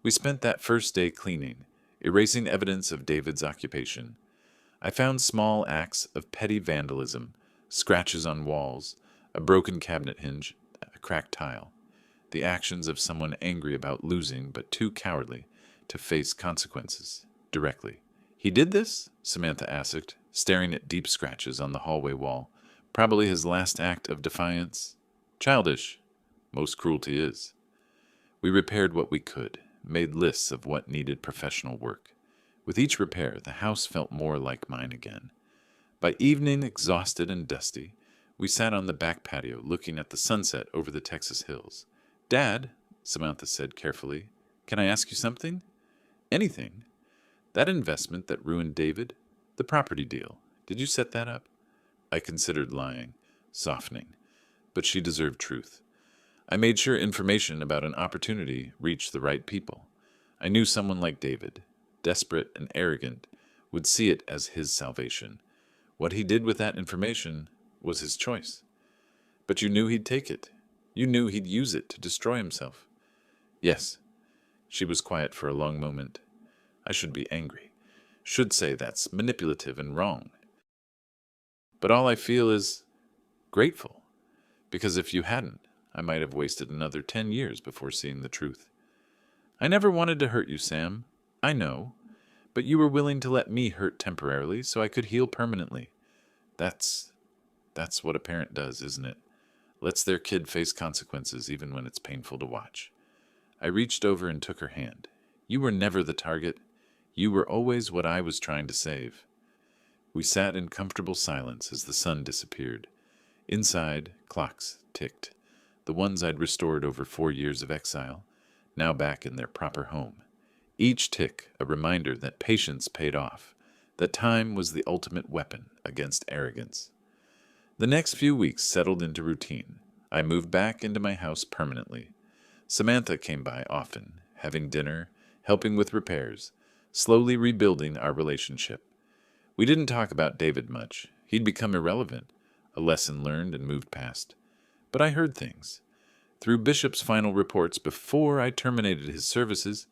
We spent that first day cleaning, erasing evidence of David's occupation. I found small acts of petty vandalism, scratches on walls, a broken cabinet hinge, a cracked tile. The actions of someone angry about losing but too cowardly to face consequences directly. He did this? Samantha asked, staring at deep scratches on the hallway wall. Probably his last act of defiance. Childish. Most cruelty is. We repaired what we could, made lists of what needed professional work. With each repair, the house felt more like mine again. By evening, exhausted and dusty, we sat on the back patio looking at the sunset over the Texas hills. Dad, Samantha said carefully, can I ask you something? Anything. That investment that ruined David? The property deal. Did you set that up? I considered lying, softening, but she deserved truth. I made sure information about an opportunity reached the right people. I knew someone like David, desperate and arrogant, would see it as his salvation. What he did with that information was his choice. But you knew he'd take it. You knew he'd use it to destroy himself. Yes. She was quiet for a long moment. I should be angry. Should say that's manipulative and wrong. But all I feel is grateful. Because if you hadn't, I might have wasted another 10 years before seeing the truth. I never wanted to hurt you, Sam. I know. But you were willing to let me hurt temporarily so I could heal permanently. That's what a parent does, isn't it? Lets their kid face consequences even when it's painful to watch. I reached over and took her hand. You were never the target. You were always what I was trying to save. We sat in comfortable silence as the sun disappeared. Inside, clocks ticked. The ones I'd restored over 4 years of exile, now back in their proper home. Each tick a reminder that patience paid off, that time was the ultimate weapon against arrogance. The next few weeks settled into routine. I moved back into my house permanently. Samantha came by often, having dinner, helping with repairs, slowly rebuilding our relationship. We didn't talk about David much. He'd become irrelevant, a lesson learned and moved past. But I heard things. Through Bishop's final reports before I terminated his services,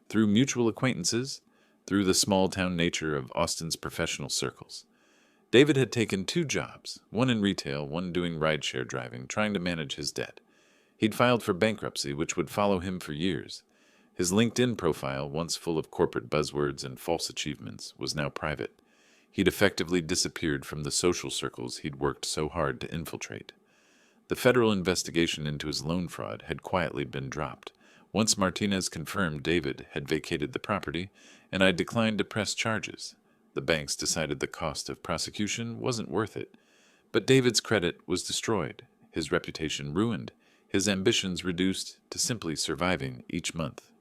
through mutual acquaintances, through the small-town nature of Austin's professional circles. David had taken 2 jobs, one in retail, one doing rideshare driving, trying to manage his debt. He'd filed for bankruptcy, which would follow him for years. His LinkedIn profile, once full of corporate buzzwords and false achievements, was now private. He'd effectively disappeared from the social circles he'd worked so hard to infiltrate. The federal investigation into his loan fraud had quietly been dropped. Once Martinez confirmed David had vacated the property, and I declined to press charges. The banks decided the cost of prosecution wasn't worth it. But David's credit was destroyed, his reputation ruined, his ambitions reduced to simply surviving each month.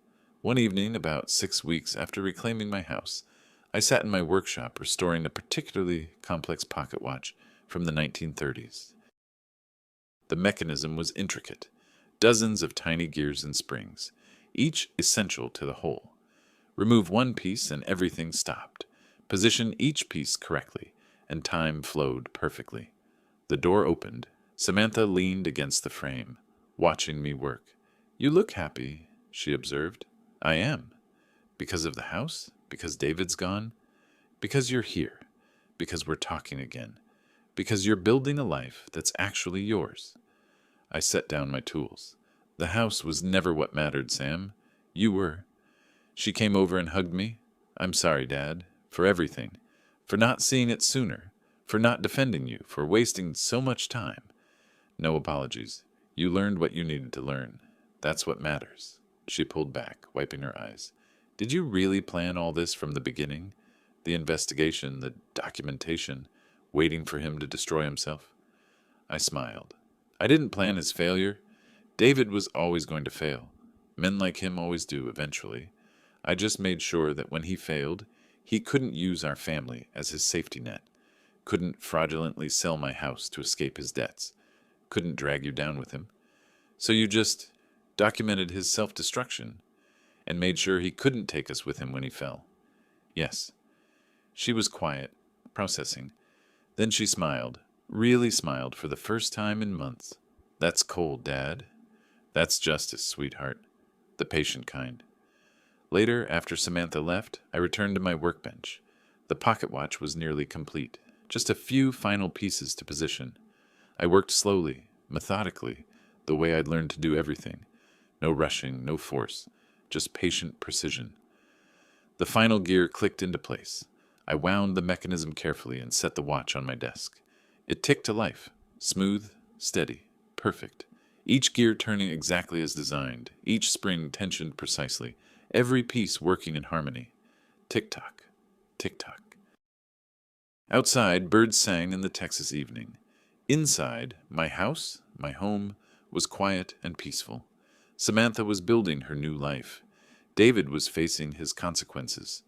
One evening, about 6 weeks after reclaiming my house, I sat in my workshop restoring a particularly complex pocket watch from the 1930s. The mechanism was intricate, dozens of tiny gears and springs, each essential to the whole. Remove one piece and everything stopped. Position each piece correctly, and time flowed perfectly. The door opened. Samantha leaned against the frame, watching me work. "You look happy," she observed. "I am. Because of the house? Because David's gone? Because you're here. Because we're talking again. Because you're building a life that's actually yours." I set down my tools. The house was never what mattered, Sam. You were. She came over and hugged me. "I'm sorry, Dad, for everything. For not seeing it sooner. For not defending you. For wasting so much time." "No apologies. You learned what you needed to learn. That's what matters." She pulled back, wiping her eyes. "Did you really plan all this from the beginning? The investigation, the documentation, waiting for him to destroy himself?" I smiled. "I didn't plan his failure. David was always going to fail. Men like him always do, eventually. I just made sure that when he failed, he couldn't use our family as his safety net, couldn't fraudulently sell my house to escape his debts, couldn't drag you down with him. So you just documented his self-destruction and made sure he couldn't take us with him when he fell." "Yes." She was quiet, processing. Then she smiled, really smiled for the first time in months. "That's cold, Dad. That's justice, sweetheart. The patient kind." Later, after Samantha left, I returned to my workbench. The pocket watch was nearly complete, just a few final pieces to position. I worked slowly, methodically, the way I'd learned to do everything. No rushing, no force, just patient precision. The final gear clicked into place. I wound the mechanism carefully and set the watch on my desk. It ticked to life, smooth, steady, perfect. Each gear turning exactly as designed, each spring tensioned precisely, every piece working in harmony. Tick-tock, tick-tock. Outside, birds sang in the Texas evening. Inside, my house, my home, was quiet and peaceful. Samantha was building her new life. David was facing his consequences.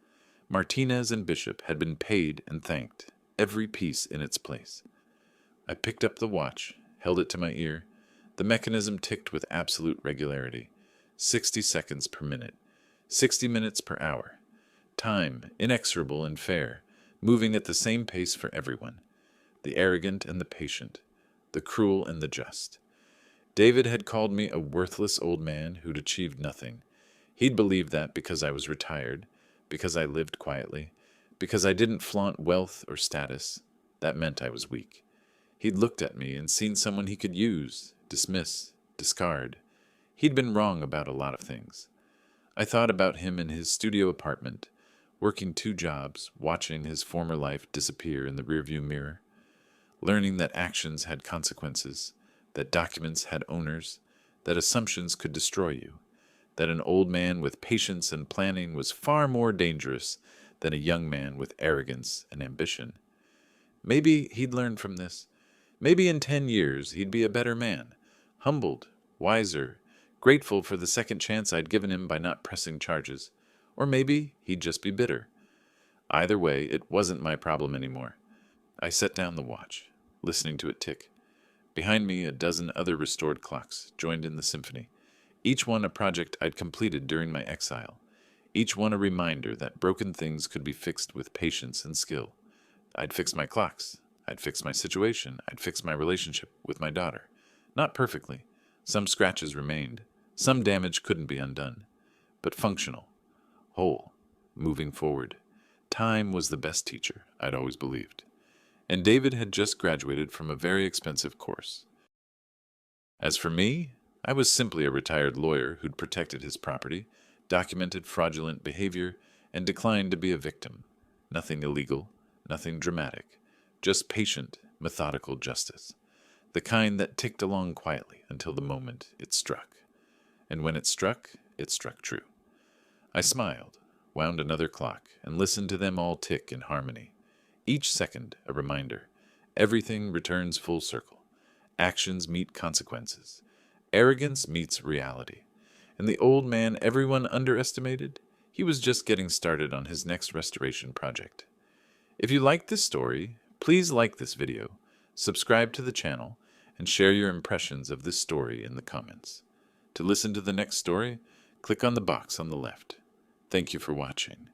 Martinez and Bishop had been paid and thanked, every piece in its place. I picked up the watch, held it to my ear. The mechanism ticked with absolute regularity. 60 seconds per minute, 60 minutes per hour. Time, inexorable and fair, moving at the same pace for everyone. The arrogant and the patient, the cruel and the just. David had called me a worthless old man who'd achieved nothing. He'd believed that because I was retired, because I lived quietly, because I didn't flaunt wealth or status. That meant I was weak. He'd looked at me and seen someone he could use, dismiss, discard. He'd been wrong about a lot of things. I thought about him in his studio apartment, working 2 jobs, watching his former life disappear in the rearview mirror, learning that actions had consequences, that documents had owners, that assumptions could destroy you, that an old man with patience and planning was far more dangerous than a young man with arrogance and ambition. Maybe he'd learn from this. Maybe in 10 years he'd be a better man, humbled, wiser, grateful for the second chance I'd given him by not pressing charges. Or maybe he'd just be bitter. Either way, it wasn't my problem anymore. I set down the watch, listening to it tick. Behind me, a dozen other restored clocks joined in the symphony, each one a project I'd completed during my exile, each one a reminder that broken things could be fixed with patience and skill. I'd fix my clocks. I'd fix my situation. I'd fix my relationship with my daughter. Not perfectly. Some scratches remained. Some damage couldn't be undone. But functional. Whole. Moving forward. Time was the best teacher, I'd always believed. And David had just graduated from a very expensive course. As for me, I was simply a retired lawyer who'd protected his property, documented fraudulent behavior, and declined to be a victim. Nothing illegal, nothing dramatic. Just patient, methodical justice. The kind that ticked along quietly until the moment it struck. And when it struck true. I smiled, wound another clock, and listened to them all tick in harmony. Each second a reminder. Everything returns full circle. Actions meet consequences. Arrogance meets reality. And the old man everyone underestimated, he was just getting started on his next restoration project. If you liked this story, please like this video, subscribe to the channel, and share your impressions of this story in the comments. To listen to the next story, click on the box on the left. Thank you for watching.